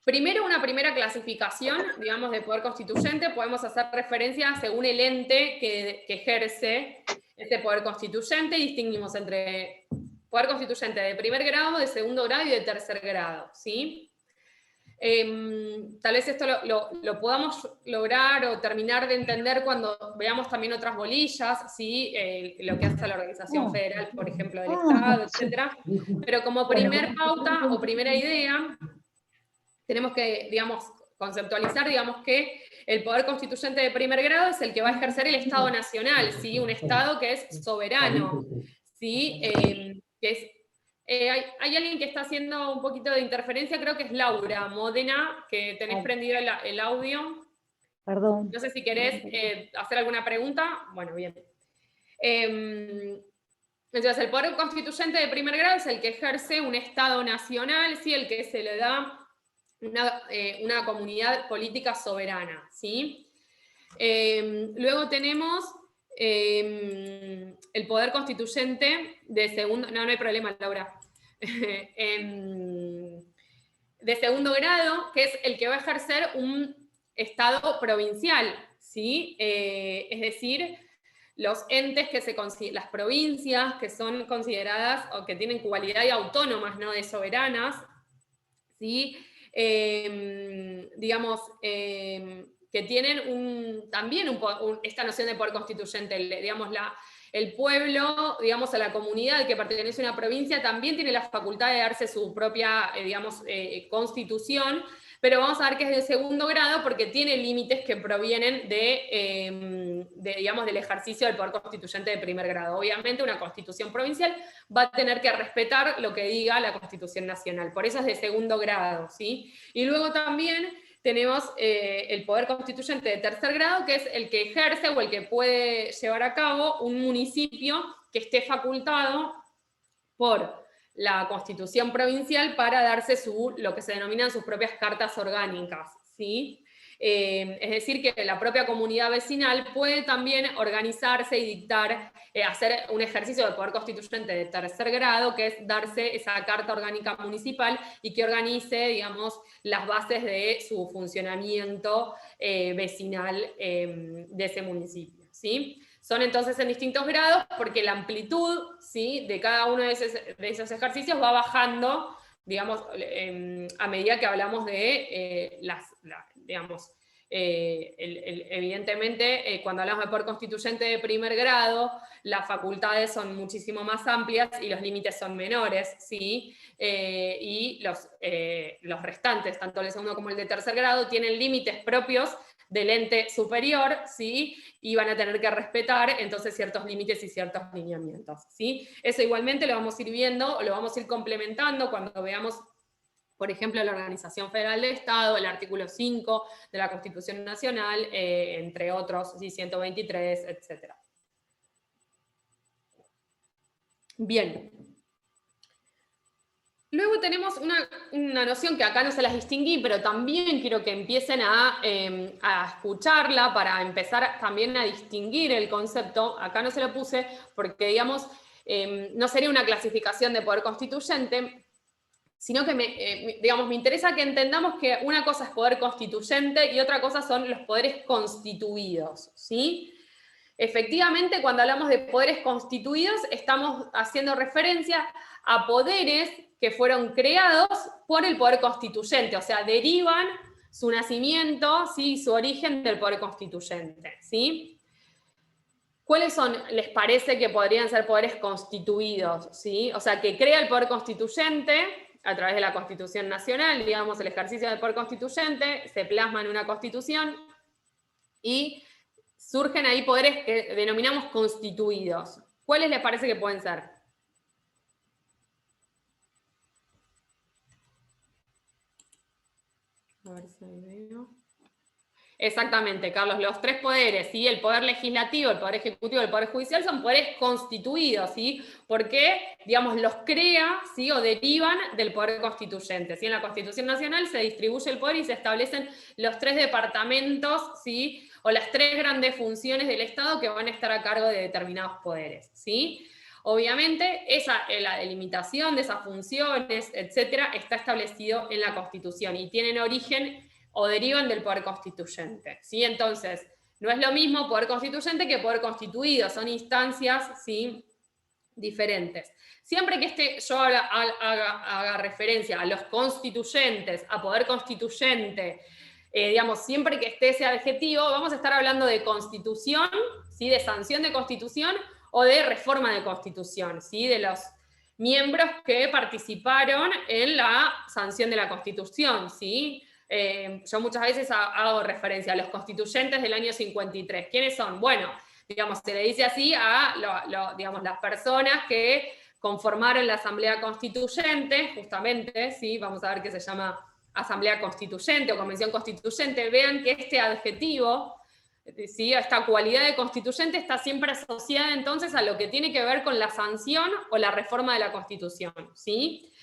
Primero, una primera clasificación, digamos, de poder constituyente, podemos hacer referencia según el ente que ejerce este poder constituyente, y distinguimos entre poder constituyente de primer grado, de segundo grado y de tercer grado, ¿sí? Tal vez esto lo podamos lograr o terminar de entender cuando veamos también otras bolillas, ¿sí? Lo que hace la Organización Federal, por ejemplo, del Estado, etc. Pero como primer pauta o primera idea, tenemos que, digamos, conceptualizar, digamos, que el poder constituyente de primer grado es el que va a ejercer el Estado Nacional, ¿sí? Un Estado que es soberano, ¿sí? Hay alguien que está haciendo un poquito de interferencia, creo que es Laura Módena, que tenés prendido el audio. Perdón. No sé si querés hacer alguna pregunta. Bueno, bien. Entonces, el poder constituyente de primer grado es el que ejerce un Estado nacional, ¿sí? El que se le da una comunidad política soberana, ¿sí? Luego tenemos el poder constituyente de segundo... No hay problema, Laura. De segundo grado, que es el que va a ejercer un Estado provincial, ¿sí? Es decir, los entes que las provincias que son consideradas o que tienen cualidad de autónomas, no de soberanas, ¿sí? Digamos, que tienen también esta noción de poder constituyente, digamos, el pueblo, digamos, a la comunidad que pertenece a una provincia también tiene la facultad de darse su propia, digamos, constitución, pero vamos a ver que es de segundo grado porque tiene límites que provienen digamos, del ejercicio del poder constituyente de primer grado. Obviamente una constitución provincial va a tener que respetar lo que diga la Constitución Nacional, por eso es de segundo grado, ¿sí? Y luego también tenemos el poder constituyente de tercer grado, que es el que ejerce o el que puede llevar a cabo un municipio que esté facultado por la Constitución provincial para darse lo que se denominan sus propias cartas orgánicas, ¿sí? Es decir, que la propia comunidad vecinal puede también organizarse y dictar, hacer un ejercicio de poder constituyente de tercer grado, que es darse esa carta orgánica municipal y que organice, digamos, las bases de su funcionamiento vecinal de ese municipio, ¿sí? Son entonces en distintos grados porque la amplitud, ¿sí?, de cada uno de esos ejercicios va bajando, digamos, a medida que hablamos de digamos, evidentemente, cuando hablamos de poder constituyente de primer grado, las facultades son muchísimo más amplias y los límites son menores, ¿sí? Y los restantes, tanto el de segundo como el de tercer grado, tienen límites propios del ente superior, ¿sí? Y van a tener que respetar entonces ciertos límites y ciertos lineamientos, ¿sí? Eso igualmente lo vamos a ir viendo, lo vamos a ir complementando cuando veamos, por ejemplo, la Organización Federal del Estado, el artículo 5 de la Constitución Nacional, entre otros, ¿sí? 123, etc. Bien. Luego tenemos una noción que acá no se las distinguí, pero también quiero que empiecen a escucharla para empezar también a distinguir el concepto. Acá no se lo puse porque, digamos, no sería una clasificación de poder constituyente, sino que digamos, me interesa que entendamos que una cosa es poder constituyente y otra cosa son los poderes constituidos, ¿sí? Efectivamente, cuando hablamos de poderes constituidos, estamos haciendo referencia a poderes que fueron creados por el poder constituyente, o sea, derivan su nacimiento, ¿sí?, su origen del poder constituyente, ¿sí? ¿Cuáles son, les parece que podrían ser poderes constituidos? ¿Sí? O sea, que crea el poder constituyente a través de la Constitución Nacional, digamos, el ejercicio del poder constituyente, se plasma en una constitución y surgen ahí poderes que denominamos constituidos. ¿Cuáles les parece que pueden ser? A ver si veo. Exactamente, Carlos, los tres poderes, ¿sí? El poder legislativo, el poder ejecutivo y el poder judicial son poderes constituidos, ¿sí? Porque, digamos, los crea, ¿sí?, o derivan del poder constituyente, ¿sí? En la Constitución Nacional se distribuye el poder y se establecen los tres departamentos, ¿sí?, o las tres grandes funciones del Estado que van a estar a cargo de determinados poderes, ¿sí? Obviamente, la delimitación de esas funciones, etcétera, está establecido en la Constitución y tienen origen o derivan del poder constituyente, ¿sí? Entonces, no es lo mismo poder constituyente que poder constituido, son instancias, ¿sí?, diferentes. Siempre que yo haga referencia a los constituyentes, a poder constituyente, digamos, siempre que esté ese adjetivo, vamos a estar hablando de constitución, ¿sí?, de sanción de constitución o de reforma de constitución, ¿sí?, de los miembros que participaron en la sanción de la Constitución, ¿sí? Yo muchas veces hago referencia a los constituyentes del año 53. ¿Quiénes son? Bueno, digamos, se le dice así a digamos, las personas que conformaron la Asamblea Constituyente, justamente, ¿sí? Vamos a ver que se llama Asamblea Constituyente o Convención Constituyente. Vean que este adjetivo, ¿sí?, esta cualidad de constituyente está siempre asociada entonces a lo que tiene que ver con la sanción o la reforma de la Constitución, ¿sí?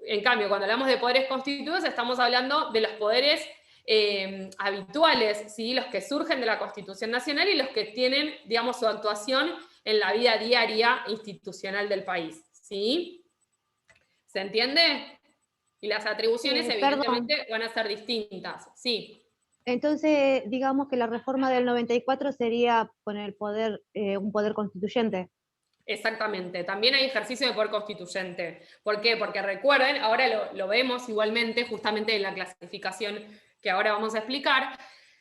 En cambio, cuando hablamos de poderes constituidos, estamos hablando de los poderes habituales, ¿sí?, los que surgen de la Constitución Nacional y los que tienen, digamos, su actuación en la vida diaria institucional del país, ¿sí? ¿Se entiende? Y las atribuciones, evidentemente, van a ser distintas, sí. Entonces, digamos que la reforma del 94 sería poner poder, un poder constituyente. Exactamente, también hay ejercicio de poder constituyente. ¿Por qué? Porque recuerden, ahora lo vemos igualmente, justamente en la clasificación que ahora vamos a explicar,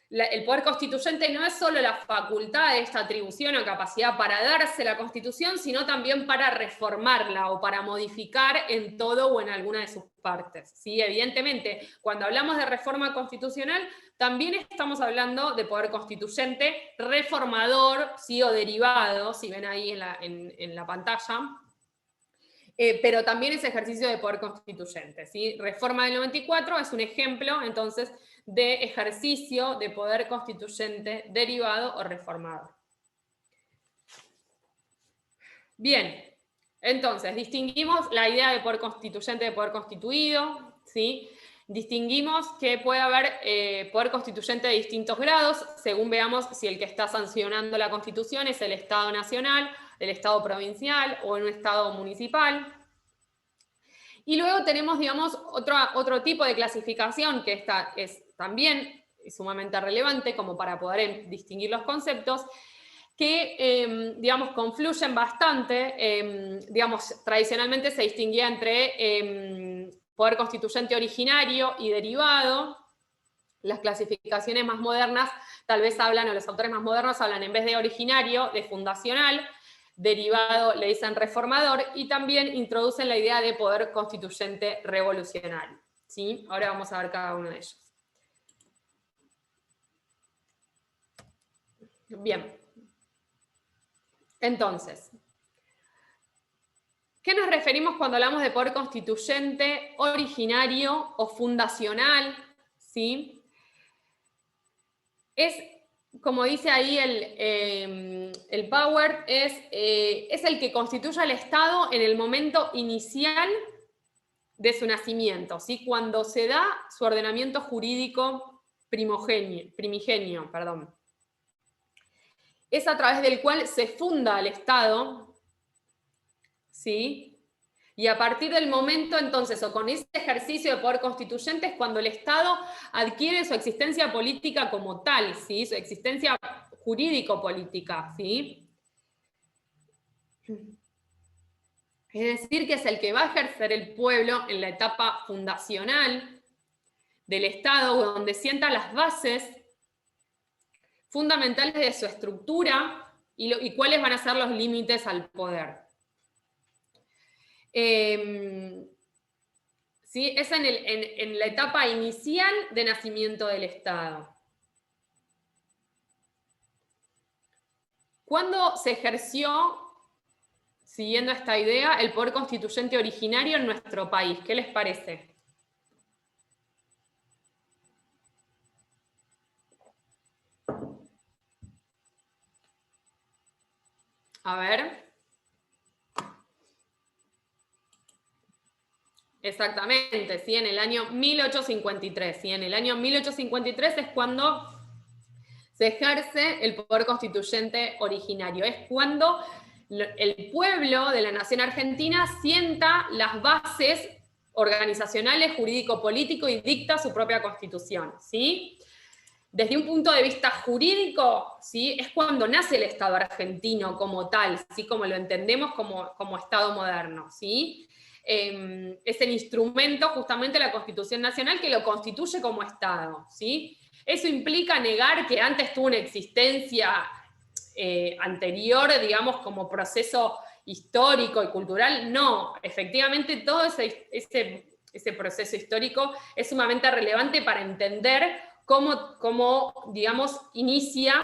el poder constituyente no es solo la facultad de esta atribución o capacidad para darse la Constitución, sino también para reformarla o para modificar en todo o en alguna de sus partes, ¿sí? Evidentemente, cuando hablamos de reforma constitucional, también estamos hablando de poder constituyente reformador, ¿sí?, o derivado, si ven ahí en la pantalla, pero también es ejercicio de poder constituyente, ¿sí? Reforma del 94 es un ejemplo, entonces, de ejercicio de poder constituyente derivado o reformador. Bien, entonces, distinguimos la idea de poder constituyente de poder constituido, ¿sí? distinguimos que puede haber poder constituyente de distintos grados, según veamos si el que está sancionando la Constitución es el Estado nacional, el Estado provincial o un Estado municipal. Y luego tenemos, digamos, otro tipo de clasificación que esta es también sumamente relevante como para poder distinguir los conceptos, que, digamos, confluyen bastante. Digamos, tradicionalmente se distinguía entre poder constituyente originario y derivado. Las clasificaciones más modernas tal vez hablan, o los autores más modernos hablan en vez de originario, de fundacional, derivado le dicen reformador, y también introducen la idea de poder constituyente revolucionario, ¿sí? Ahora vamos a ver cada uno de ellos. Bien. Entonces, ¿qué nos referimos cuando hablamos de poder constituyente originario o fundacional? ¿Sí? Es, como dice ahí el Power, es el que constituye al Estado en el momento inicial de su nacimiento, ¿sí? Cuando se da su ordenamiento jurídico primigenio, perdón. Es a través del cual se funda el Estado, ¿sí? Y a partir del momento, entonces, o con ese ejercicio de poder constituyente, es cuando el Estado adquiere su existencia política como tal, ¿sí? Su existencia jurídico-política, ¿sí? Es decir, que es el que va a ejercer el pueblo en la etapa fundacional del Estado, donde sienta las bases fundamentales de su estructura y cuáles van a ser los límites al poder. ¿Sí? Es en la etapa inicial de nacimiento del Estado. ¿Cuándo se ejerció, siguiendo esta idea, el poder constituyente originario en nuestro país? ¿Qué les parece? A ver. Exactamente, ¿sí? En el año 1853. ¿Sí? En el año 1853 es cuando se ejerce el poder constituyente originario. Es cuando el pueblo de la nación argentina sienta las bases organizacionales, jurídico-político y dicta su propia constitución, ¿sí? Desde un punto de vista jurídico, ¿sí? Es cuando nace el Estado argentino como tal, ¿sí? Como lo entendemos como Estado moderno, ¿sí? Es el instrumento, justamente, la Constitución Nacional que lo constituye como Estado, ¿sí? Eso implica negar que antes tuvo una existencia anterior, digamos, como proceso histórico y cultural. No, efectivamente todo ese proceso histórico es sumamente relevante para entender cómo, digamos, inicia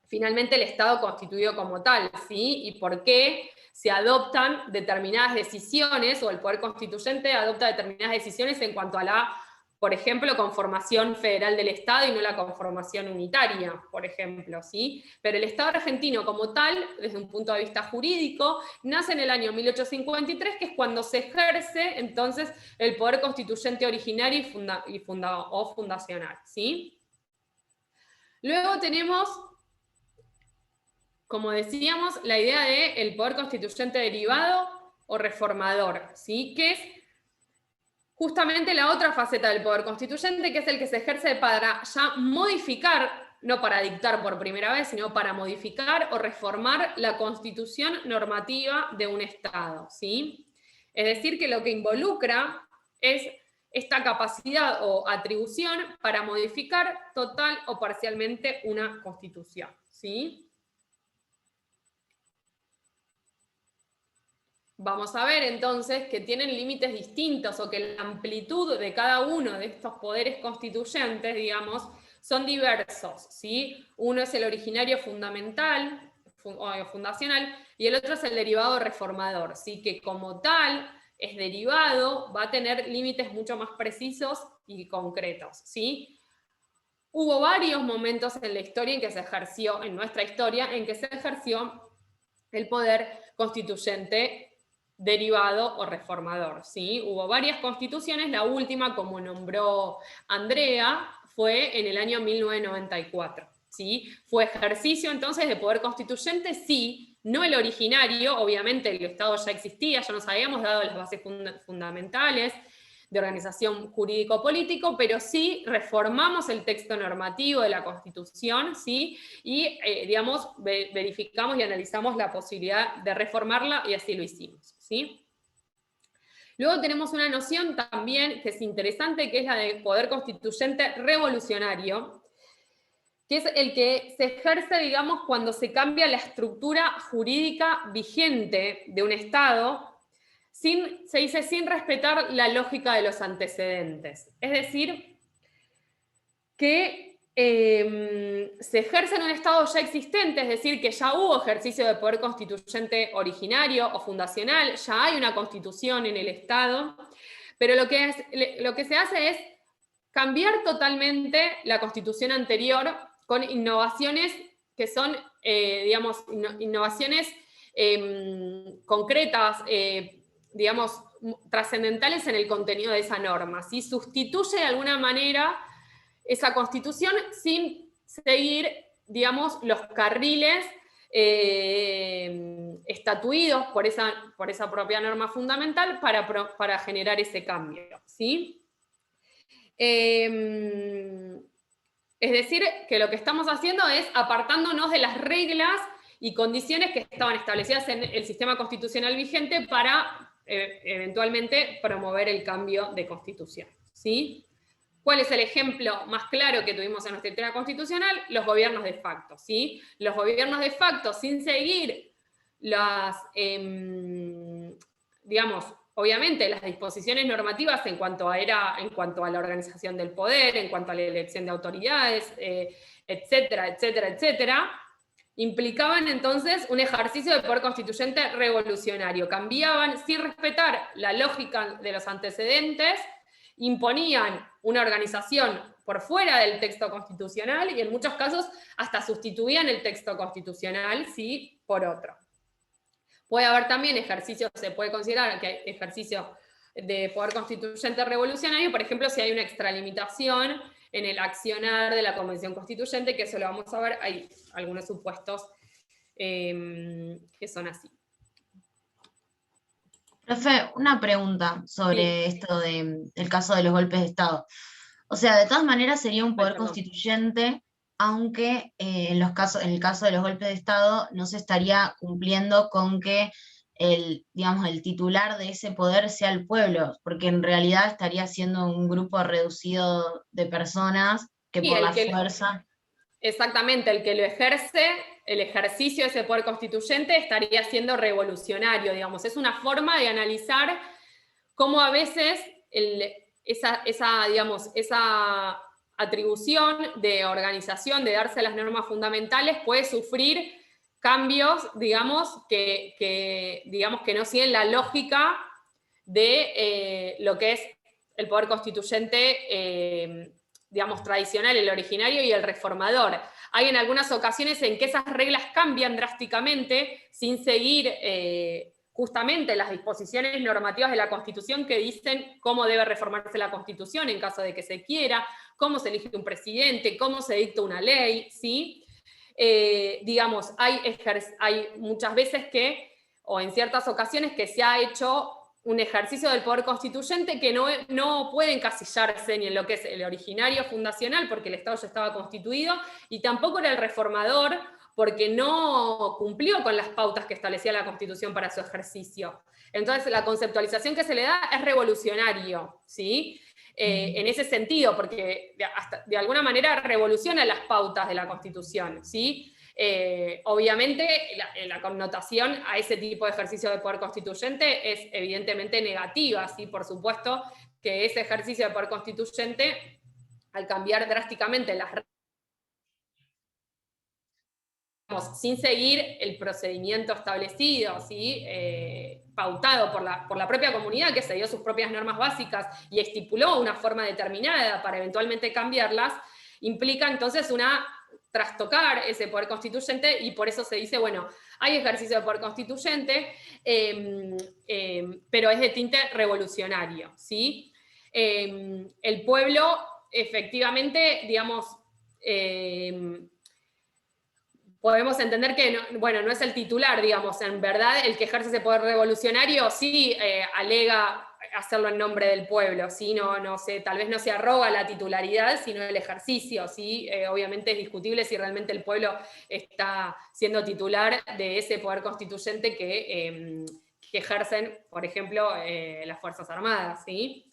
finalmente el Estado constituido como tal, ¿sí? Y por qué se adoptan determinadas decisiones, o el poder constituyente adopta determinadas decisiones en cuanto a la, por ejemplo, conformación federal del Estado y no la conformación unitaria, por ejemplo, ¿sí? Pero el Estado argentino como tal, desde un punto de vista jurídico, nace en el año 1853, que es cuando se ejerce, entonces, el poder constituyente originario o fundacional, ¿sí? Luego tenemos, como decíamos, la idea del poder constituyente derivado o reformador, ¿sí? Que es justamente la otra faceta del poder constituyente, que es el que se ejerce para ya modificar, no para dictar por primera vez, sino para modificar o reformar la constitución normativa de un Estado, ¿sí? Es decir, que lo que involucra es esta capacidad o atribución para modificar total o parcialmente una constitución, ¿sí? Vamos a ver entonces que tienen límites distintos, o que la amplitud de cada uno de estos poderes constituyentes, digamos, son diversos, ¿sí? Uno es el originario fundamental o fundacional, y el otro es el derivado reformador, ¿sí? Que como tal es derivado, va a tener límites mucho más precisos y concretos, ¿sí? Hubo varios momentos en la historia en que se ejerció, en nuestra historia, en que se ejerció el poder constituyente derivado o reformador, ¿sí? Hubo varias constituciones, la última, como nombró Andrea, fue en el año 1994, ¿sí? Fue ejercicio entonces de poder constituyente, sí, no el originario, obviamente el Estado ya existía, ya nos habíamos dado las bases fundamentales de organización jurídico-político, pero sí reformamos el texto normativo de la Constitución, ¿sí? Y, digamos, verificamos y analizamos la posibilidad de reformarla y así lo hicimos, ¿sí? Luego tenemos una noción también que es interesante, que es la de poder constituyente revolucionario, que es el que se ejerce, digamos, cuando se cambia la estructura jurídica vigente de un Estado, se dice sin respetar la lógica de los antecedentes. Es decir, que se ejerce en un Estado ya existente, es decir, que ya hubo ejercicio de poder constituyente originario o fundacional, ya hay una constitución en el Estado, pero lo que se hace es cambiar totalmente la constitución anterior con innovaciones que son, digamos, innovaciones concretas, digamos, trascendentales en el contenido de esa norma, ¿sí? Sustituye de alguna manera esa constitución sin seguir, digamos, los carriles estatuidos por esa propia norma fundamental para generar ese cambio, ¿sí? Es decir, que lo que estamos haciendo es apartándonos de las reglas y condiciones que estaban establecidas en el sistema constitucional vigente para eventualmente promover el cambio de constitución, ¿sí? ¿Cuál es el ejemplo más claro que tuvimos en nuestra historia constitucional? Los gobiernos de facto, ¿sí? Los gobiernos de facto, sin seguir las, digamos, obviamente las disposiciones normativas en cuanto a la organización del poder, en cuanto a la elección de autoridades, etcétera, etcétera, etcétera, implicaban entonces un ejercicio de poder constituyente revolucionario. Cambiaban sin respetar la lógica de los antecedentes, imponían una organización por fuera del texto constitucional y en muchos casos hasta sustituían el texto constitucional, ¿sí?, por otro. Puede haber también ejercicios, se puede considerar que hay ejercicio de poder constituyente revolucionario, por ejemplo, si hay una extralimitación en el accionar de la Convención Constituyente, que eso lo vamos a ver, hay algunos supuestos que son así. Profe, una pregunta sobre esto del caso de los golpes de Estado. O sea, de todas maneras sería un poder constituyente, aunque en el caso de los golpes de Estado no se estaría cumpliendo con que digamos, el titular de ese poder sea el pueblo, porque en realidad estaría siendo un grupo reducido de personas que por la fuerza... Exactamente, el que lo ejerce, el ejercicio de ese poder constituyente estaría siendo revolucionario, digamos. Es una forma de analizar cómo a veces esa atribución de organización, de darse las normas fundamentales, puede sufrir cambios, digamos, que no siguen la lógica de lo que es el poder constituyente, digamos, tradicional, el originario y el reformador. Hay en algunas ocasiones en que esas reglas cambian drásticamente sin seguir justamente las disposiciones normativas de la Constitución que dicen cómo debe reformarse la Constitución en caso de que se quiera, cómo se elige un presidente, cómo se dicta una ley, ¿sí? Digamos, hay muchas veces o en ciertas ocasiones que se ha hecho un ejercicio del poder constituyente que no puede encasillarse ni en lo que es el originario fundacional, porque el Estado ya estaba constituido, y tampoco era el reformador, porque no cumplió con las pautas que establecía la Constitución para su ejercicio. Entonces, la conceptualización que se le da es revolucionario, ¿sí? En ese sentido, porque de alguna manera revoluciona las pautas de la Constitución, ¿sí? Obviamente la connotación a ese tipo de ejercicio de poder constituyente es evidentemente negativa, ¿sí? Por supuesto que ese ejercicio de poder constituyente, al cambiar drásticamente las reglas, sin seguir el procedimiento establecido, ¿sí? Pautado por la propia comunidad, que se dio sus propias normas básicas y estipuló una forma determinada para eventualmente cambiarlas, implica entonces trastocar ese poder constituyente, y por eso se dice, bueno, Hay ejercicio de poder constituyente, pero es de tinte revolucionario, ¿sí? El pueblo, efectivamente, digamos, podemos entender que, no es el titular, digamos, en verdad el que ejerce ese poder revolucionario sí alega hacerlo en nombre del pueblo, ¿sí? No sé, tal vez no se arroga la titularidad, sino el ejercicio, ¿sí? Obviamente es discutible si realmente el pueblo está siendo titular de ese poder constituyente que ejercen, por ejemplo, las Fuerzas Armadas, ¿sí? Ok.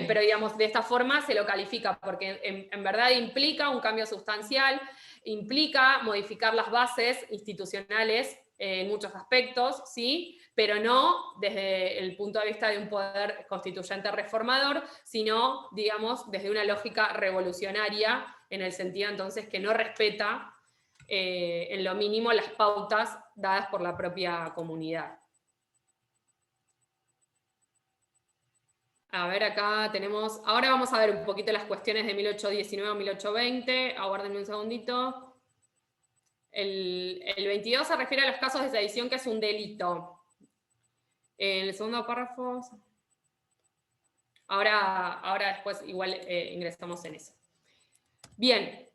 Pero digamos, de esta forma se lo califica, porque en verdad implica un cambio sustancial, implica modificar las bases institucionales en muchos aspectos, ¿sí? Pero no desde el punto de vista de un poder constituyente reformador, sino, digamos, desde una lógica revolucionaria, en el sentido entonces que no respeta en lo mínimo las pautas dadas por la propia comunidad. A ver, acá tenemos, ahora vamos a ver un poquito las cuestiones de 1819 a 1820, aguárdenme un segundito. El 22 se refiere a los casos de sedición, que es un delito. En el segundo párrafo, ahora después igual ingresamos en eso. Bien.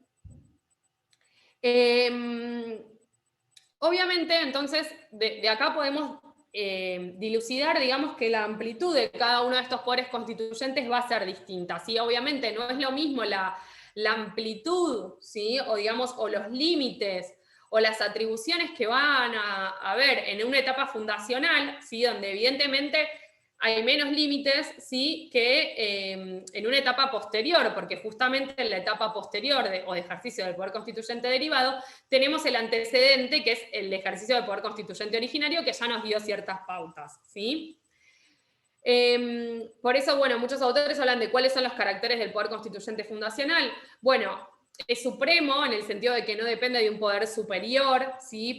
Obviamente, entonces, de acá podemos dilucidar, digamos, que la amplitud de cada uno de estos poderes constituyentes va a ser distinta, ¿sí? Obviamente no es lo mismo la amplitud, ¿sí? O digamos, o los límites, o las atribuciones que van a haber en una etapa fundacional, ¿sí? Donde evidentemente hay menos límites, ¿sí? Que en una etapa posterior, porque justamente en la etapa posterior o de ejercicio del poder constituyente derivado, tenemos el antecedente, que es el ejercicio del poder constituyente originario, que ya nos dio ciertas pautas, ¿sí? Por eso, bueno, muchos autores hablan de cuáles son los caracteres del poder constituyente fundacional. Bueno, es supremo en el sentido de que no depende de un poder superior, ¿sí?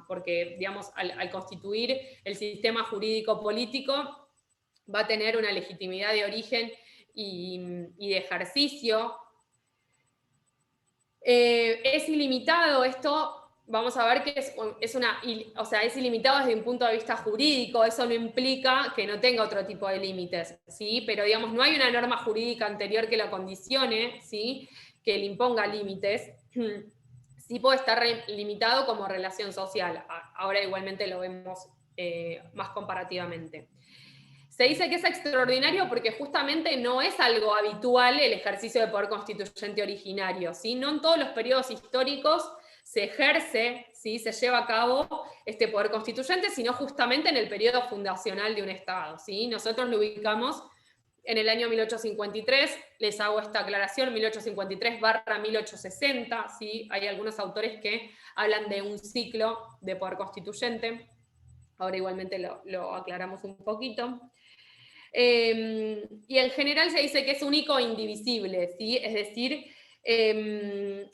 Porque, digamos, al constituir el sistema jurídico político, va a tener una legitimidad de origen y de ejercicio. Es ilimitado esto, vamos a ver que es ilimitado desde un punto de vista jurídico, eso no implica que no tenga otro tipo de límites, ¿sí? Pero digamos, no hay una norma jurídica anterior que lo condicione, ¿sí? Que le imponga límites. Sí puede estar limitado como relación social, ahora igualmente lo vemos más comparativamente. Se dice que es extraordinario porque justamente no es algo habitual el ejercicio de poder constituyente originario, ¿sí? No en todos los periodos históricos se ejerce, ¿sí? Se lleva a cabo este poder constituyente, sino justamente en el periodo fundacional de un Estado, ¿sí? Nosotros lo ubicamos en el año 1853, les hago esta aclaración, 1853/1860, ¿sí? Hay algunos autores que hablan de un ciclo de poder constituyente, ahora igualmente lo aclaramos un poquito. Y en general se dice que es único e indivisible, ¿sí? Es decir, es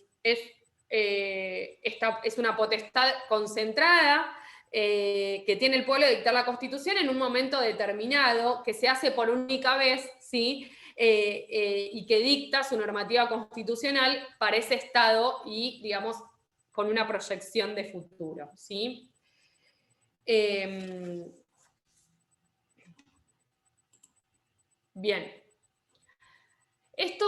una potestad concentrada que tiene el pueblo de dictar la Constitución en un momento determinado, que se hace por única vez, ¿sí? Y que dicta su normativa constitucional para ese Estado y, digamos, con una proyección de futuro, ¿sí? Bien. Esto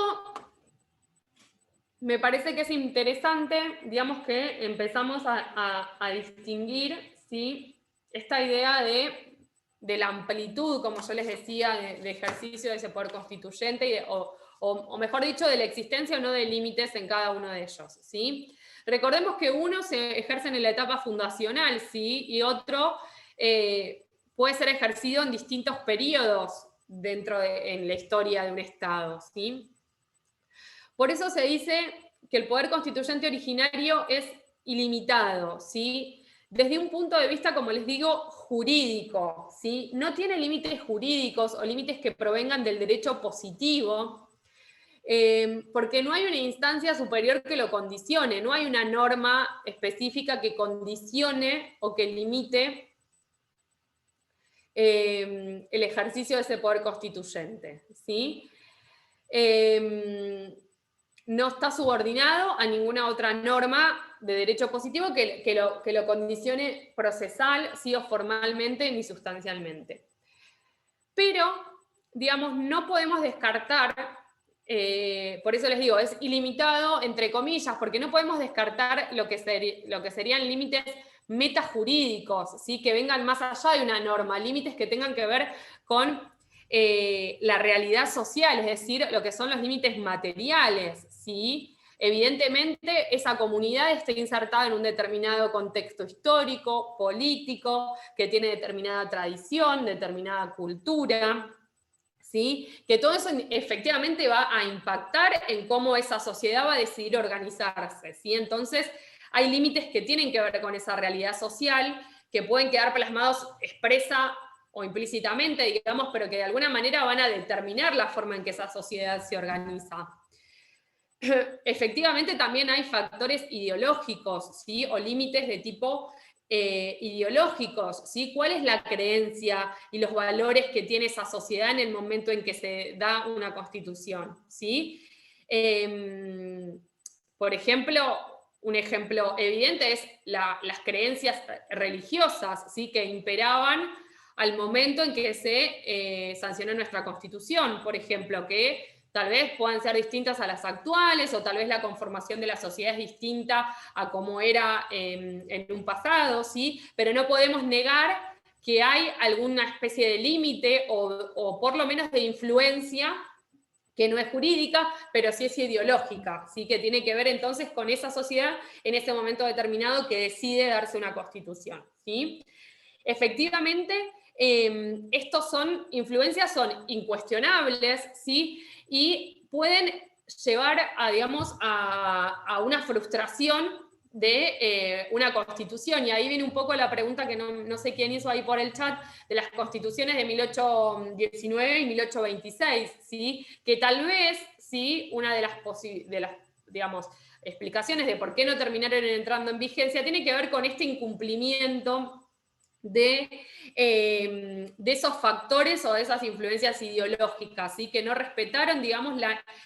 me parece que es interesante, digamos que empezamos a distinguir, ¿sí? Esta idea de la amplitud, como yo les decía, de ejercicio de ese poder constituyente, o mejor dicho, de la existencia o no de límites en cada uno de ellos, ¿sí? Recordemos que uno se ejerce en la etapa fundacional, ¿sí? Y otro puede ser ejercido en distintos periodos en la historia de un Estado, ¿sí? Por eso se dice que el poder constituyente originario es ilimitado, ¿sí? Desde un punto de vista, como les digo, jurídico, ¿sí? No tiene límites jurídicos o límites que provengan del derecho positivo, porque no hay una instancia superior que lo condicione, no hay una norma específica que condicione o que limite el ejercicio de ese poder constituyente, ¿sí? no está subordinado a ninguna otra norma de derecho positivo que lo condicione procesal, sí o formalmente, ni sustancialmente. Pero, digamos, no podemos descartar, por eso les digo, es ilimitado, entre comillas, porque no podemos descartar lo que serían límites metajurídicos, ¿sí? Que vengan más allá de una norma, límites que tengan que ver con la realidad social, es decir, lo que son los límites materiales, ¿sí? Evidentemente, esa comunidad está insertada en un determinado contexto histórico, político, que tiene determinada tradición, determinada cultura, ¿sí? Que todo eso efectivamente va a impactar en cómo esa sociedad va a decidir organizarse, ¿sí? Entonces, hay límites que tienen que ver con esa realidad social, que pueden quedar plasmados expresa o implícitamente, digamos, pero que de alguna manera van a determinar la forma en que esa sociedad se organiza. Efectivamente también hay factores ideológicos, ¿sí? O límites de tipo ideológicos, ¿sí? ¿Cuál es la creencia y los valores que tiene esa sociedad en el momento en que se da una constitución, ¿sí? Por ejemplo, un ejemplo evidente es las creencias religiosas, ¿sí? Que imperaban al momento en que se sancionó nuestra constitución, por ejemplo, que tal vez puedan ser distintas a las actuales, o tal vez la conformación de la sociedad es distinta a como era en un pasado, ¿sí? Pero no podemos negar que hay alguna especie de límite o por lo menos de influencia que no es jurídica, pero sí es ideológica, ¿sí? Que tiene que ver entonces con esa sociedad en ese momento determinado que decide darse una constitución, ¿sí? Efectivamente, estos son influencias, son incuestionables, ¿sí? Y pueden llevar a, digamos, a una frustración de una constitución. Y ahí viene un poco la pregunta que no sé quién hizo ahí por el chat, de las constituciones de 1819 y 1826, ¿sí? Que tal vez, ¿sí? Una de las digamos, explicaciones de por qué no terminaron entrando en vigencia tiene que ver con este incumplimiento de esos factores o de esas influencias ideológicas, ¿sí? Que no respetaron, digamos,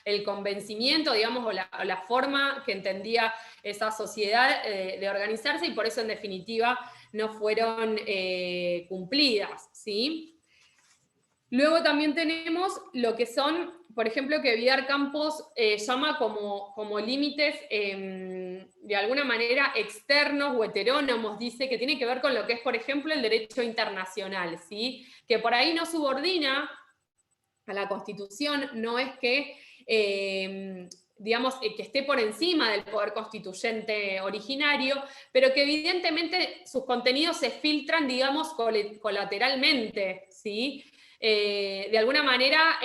el convencimiento, digamos, o la forma que entendía esa sociedad de organizarse, y por eso, en definitiva, no fueron cumplidas, ¿sí? Luego también tenemos lo que son, por ejemplo, que Vidar Campos llama como límites de alguna manera externos o heterónomos, dice, que tiene que ver con lo que es, por ejemplo, el derecho internacional, ¿sí? Que por ahí no subordina a la Constitución, no es que, digamos, que esté por encima del poder constituyente originario, pero que evidentemente sus contenidos se filtran, digamos, colateralmente, ¿sí? De alguna manera,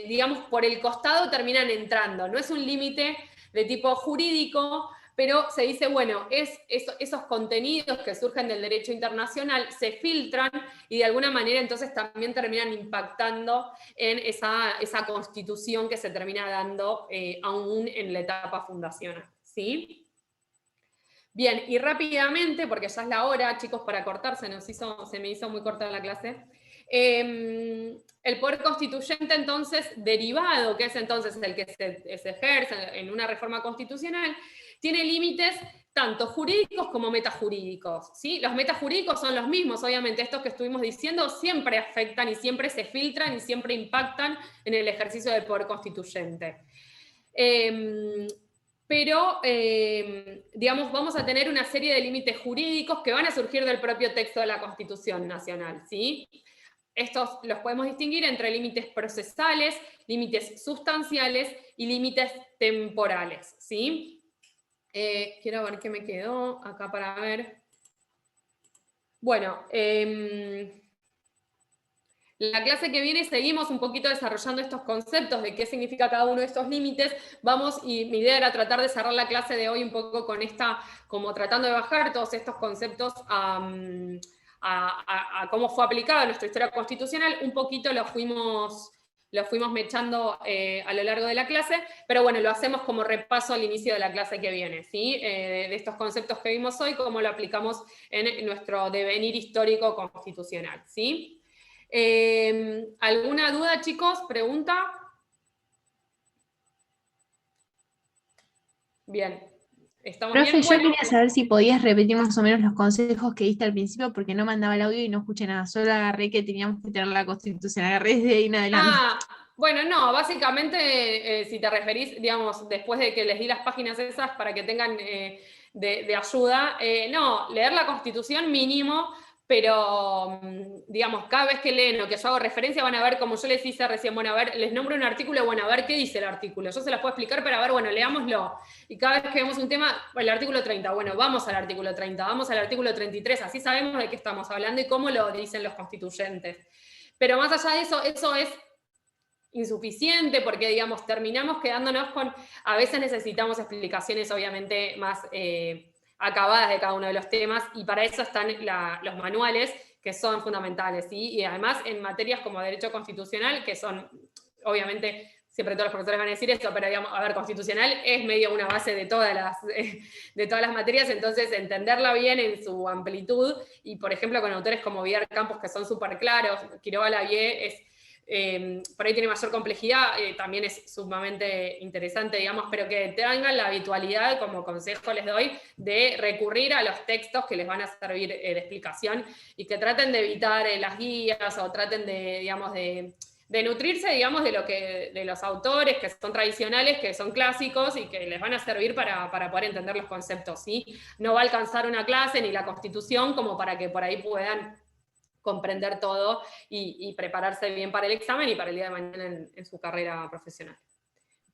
digamos, por el costado terminan entrando. No es un límite de tipo jurídico, pero se dice, bueno, esos contenidos que surgen del derecho internacional se filtran y de alguna manera entonces también terminan impactando en esa constitución que se termina dando aún en la etapa fundacional, ¿sí? Bien, y rápidamente, porque ya es la hora, chicos, para cortar, se me hizo muy corta la clase. El poder constituyente, entonces, derivado, que es entonces el que se ejerce en una reforma constitucional, tiene límites tanto jurídicos como metajurídicos, ¿sí? Los metajurídicos son los mismos, obviamente, estos que estuvimos diciendo siempre afectan y siempre se filtran y siempre impactan en el ejercicio del poder constituyente. Pero, digamos, vamos a tener una serie de límites jurídicos que van a surgir del propio texto de la Constitución Nacional, ¿sí? Estos los podemos distinguir entre límites procesales, límites sustanciales y límites temporales, ¿sí? Quiero ver qué me quedó acá para ver. Bueno, la clase que viene seguimos un poquito desarrollando estos conceptos de qué significa cada uno de estos límites. Y mi idea era tratar de cerrar la clase de hoy un poco con como tratando de bajar todos estos conceptos a cómo fue aplicado en nuestra historia constitucional. Un poquito lo fuimos mechando a lo largo de la clase, pero bueno, lo hacemos como repaso al inicio de la clase que viene, ¿sí? De estos conceptos que vimos hoy, cómo lo aplicamos en nuestro devenir histórico constitucional, ¿sí? ¿Alguna duda, chicos? ¿Pregunta? Bien. ¿Estamos Profe, bien? yo Bueno, quería saber si podías repetir más o menos los consejos que diste al principio, porque no mandaba el audio y no escuché nada. Solo agarré que teníamos que tener la Constitución. Agarré desde ahí en adelante. bueno, no, básicamente, si te referís, digamos, después de que les di las páginas esas para que tengan de ayuda, no, leer la Constitución mínimo, pero, digamos, cada vez que leen o que yo hago referencia van a ver, como yo les hice recién, bueno, a ver, les nombro un artículo, bueno, a ver qué dice el artículo. Yo se las puedo explicar, pero a ver, bueno, leámoslo. Y cada vez que vemos un tema, el artículo 30, bueno, vamos al artículo 30, vamos al artículo 33, así sabemos de qué estamos hablando y cómo lo dicen los constituyentes. Pero más allá de eso es insuficiente porque, digamos, terminamos quedándonos con, a veces necesitamos explicaciones obviamente más acabadas de cada uno de los temas y para eso están los manuales que son fundamentales, ¿sí? Y además en materias como derecho constitucional, que son, obviamente, siempre todos los profesores van a decir esto, pero digamos, a ver, constitucional es medio una base de todas las materias, entonces entenderla bien en su amplitud, y por ejemplo con autores como Vidar Campos que son súper claros, Quiroga Lavie es por ahí tiene mayor complejidad, también es sumamente interesante, digamos, pero que tengan la habitualidad, como consejo les doy, de recurrir a los textos que les van a servir de explicación y que traten de evitar las guías o traten de, digamos, de nutrirse, digamos, de los autores que son tradicionales, que son clásicos y que les van a servir para poder entender los conceptos, ¿sí? No va a alcanzar una clase ni la Constitución como para que por ahí puedan comprender todo y prepararse bien para el examen y para el día de mañana en su carrera profesional.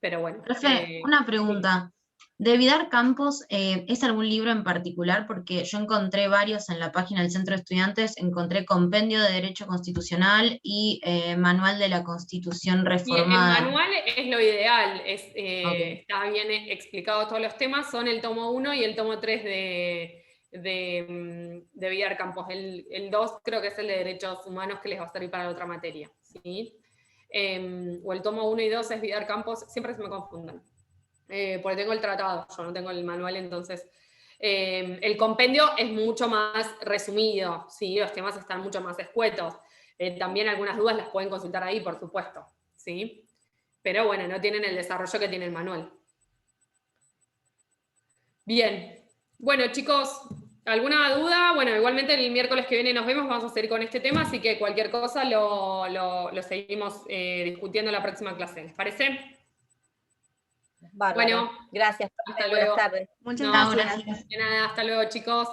Pero bueno. Profe, una pregunta. ¿De Vidar Campos es algún libro en particular? Porque yo encontré varios en la página del Centro de Estudiantes, encontré Compendio de Derecho Constitucional y Manual de la Constitución Reformada. El manual es lo ideal, Okay. está bien explicado todos los temas, son el tomo 1 y el tomo 3 de Vidar Campos. El 2 creo que es el de Derechos Humanos que les va a servir para la otra materia, ¿sí? O el tomo 1 y 2 es Vidar Campos, siempre se me confundan, porque tengo el tratado, yo no tengo el manual, entonces el compendio es mucho más resumido, ¿sí? Los temas están mucho más escuetos. También algunas dudas las pueden consultar ahí, por supuesto, ¿sí? Pero bueno, no tienen el desarrollo que tiene el manual. Bien, bueno chicos, ¿alguna duda? Bueno, igualmente el miércoles que viene nos vemos, vamos a seguir con este tema, así que cualquier cosa lo seguimos discutiendo en la próxima clase, ¿les parece? Bárbaro. Bueno, Gracias. hasta Buenas luego. tardes. Muchas No, gracias. de nada, hasta luego chicos.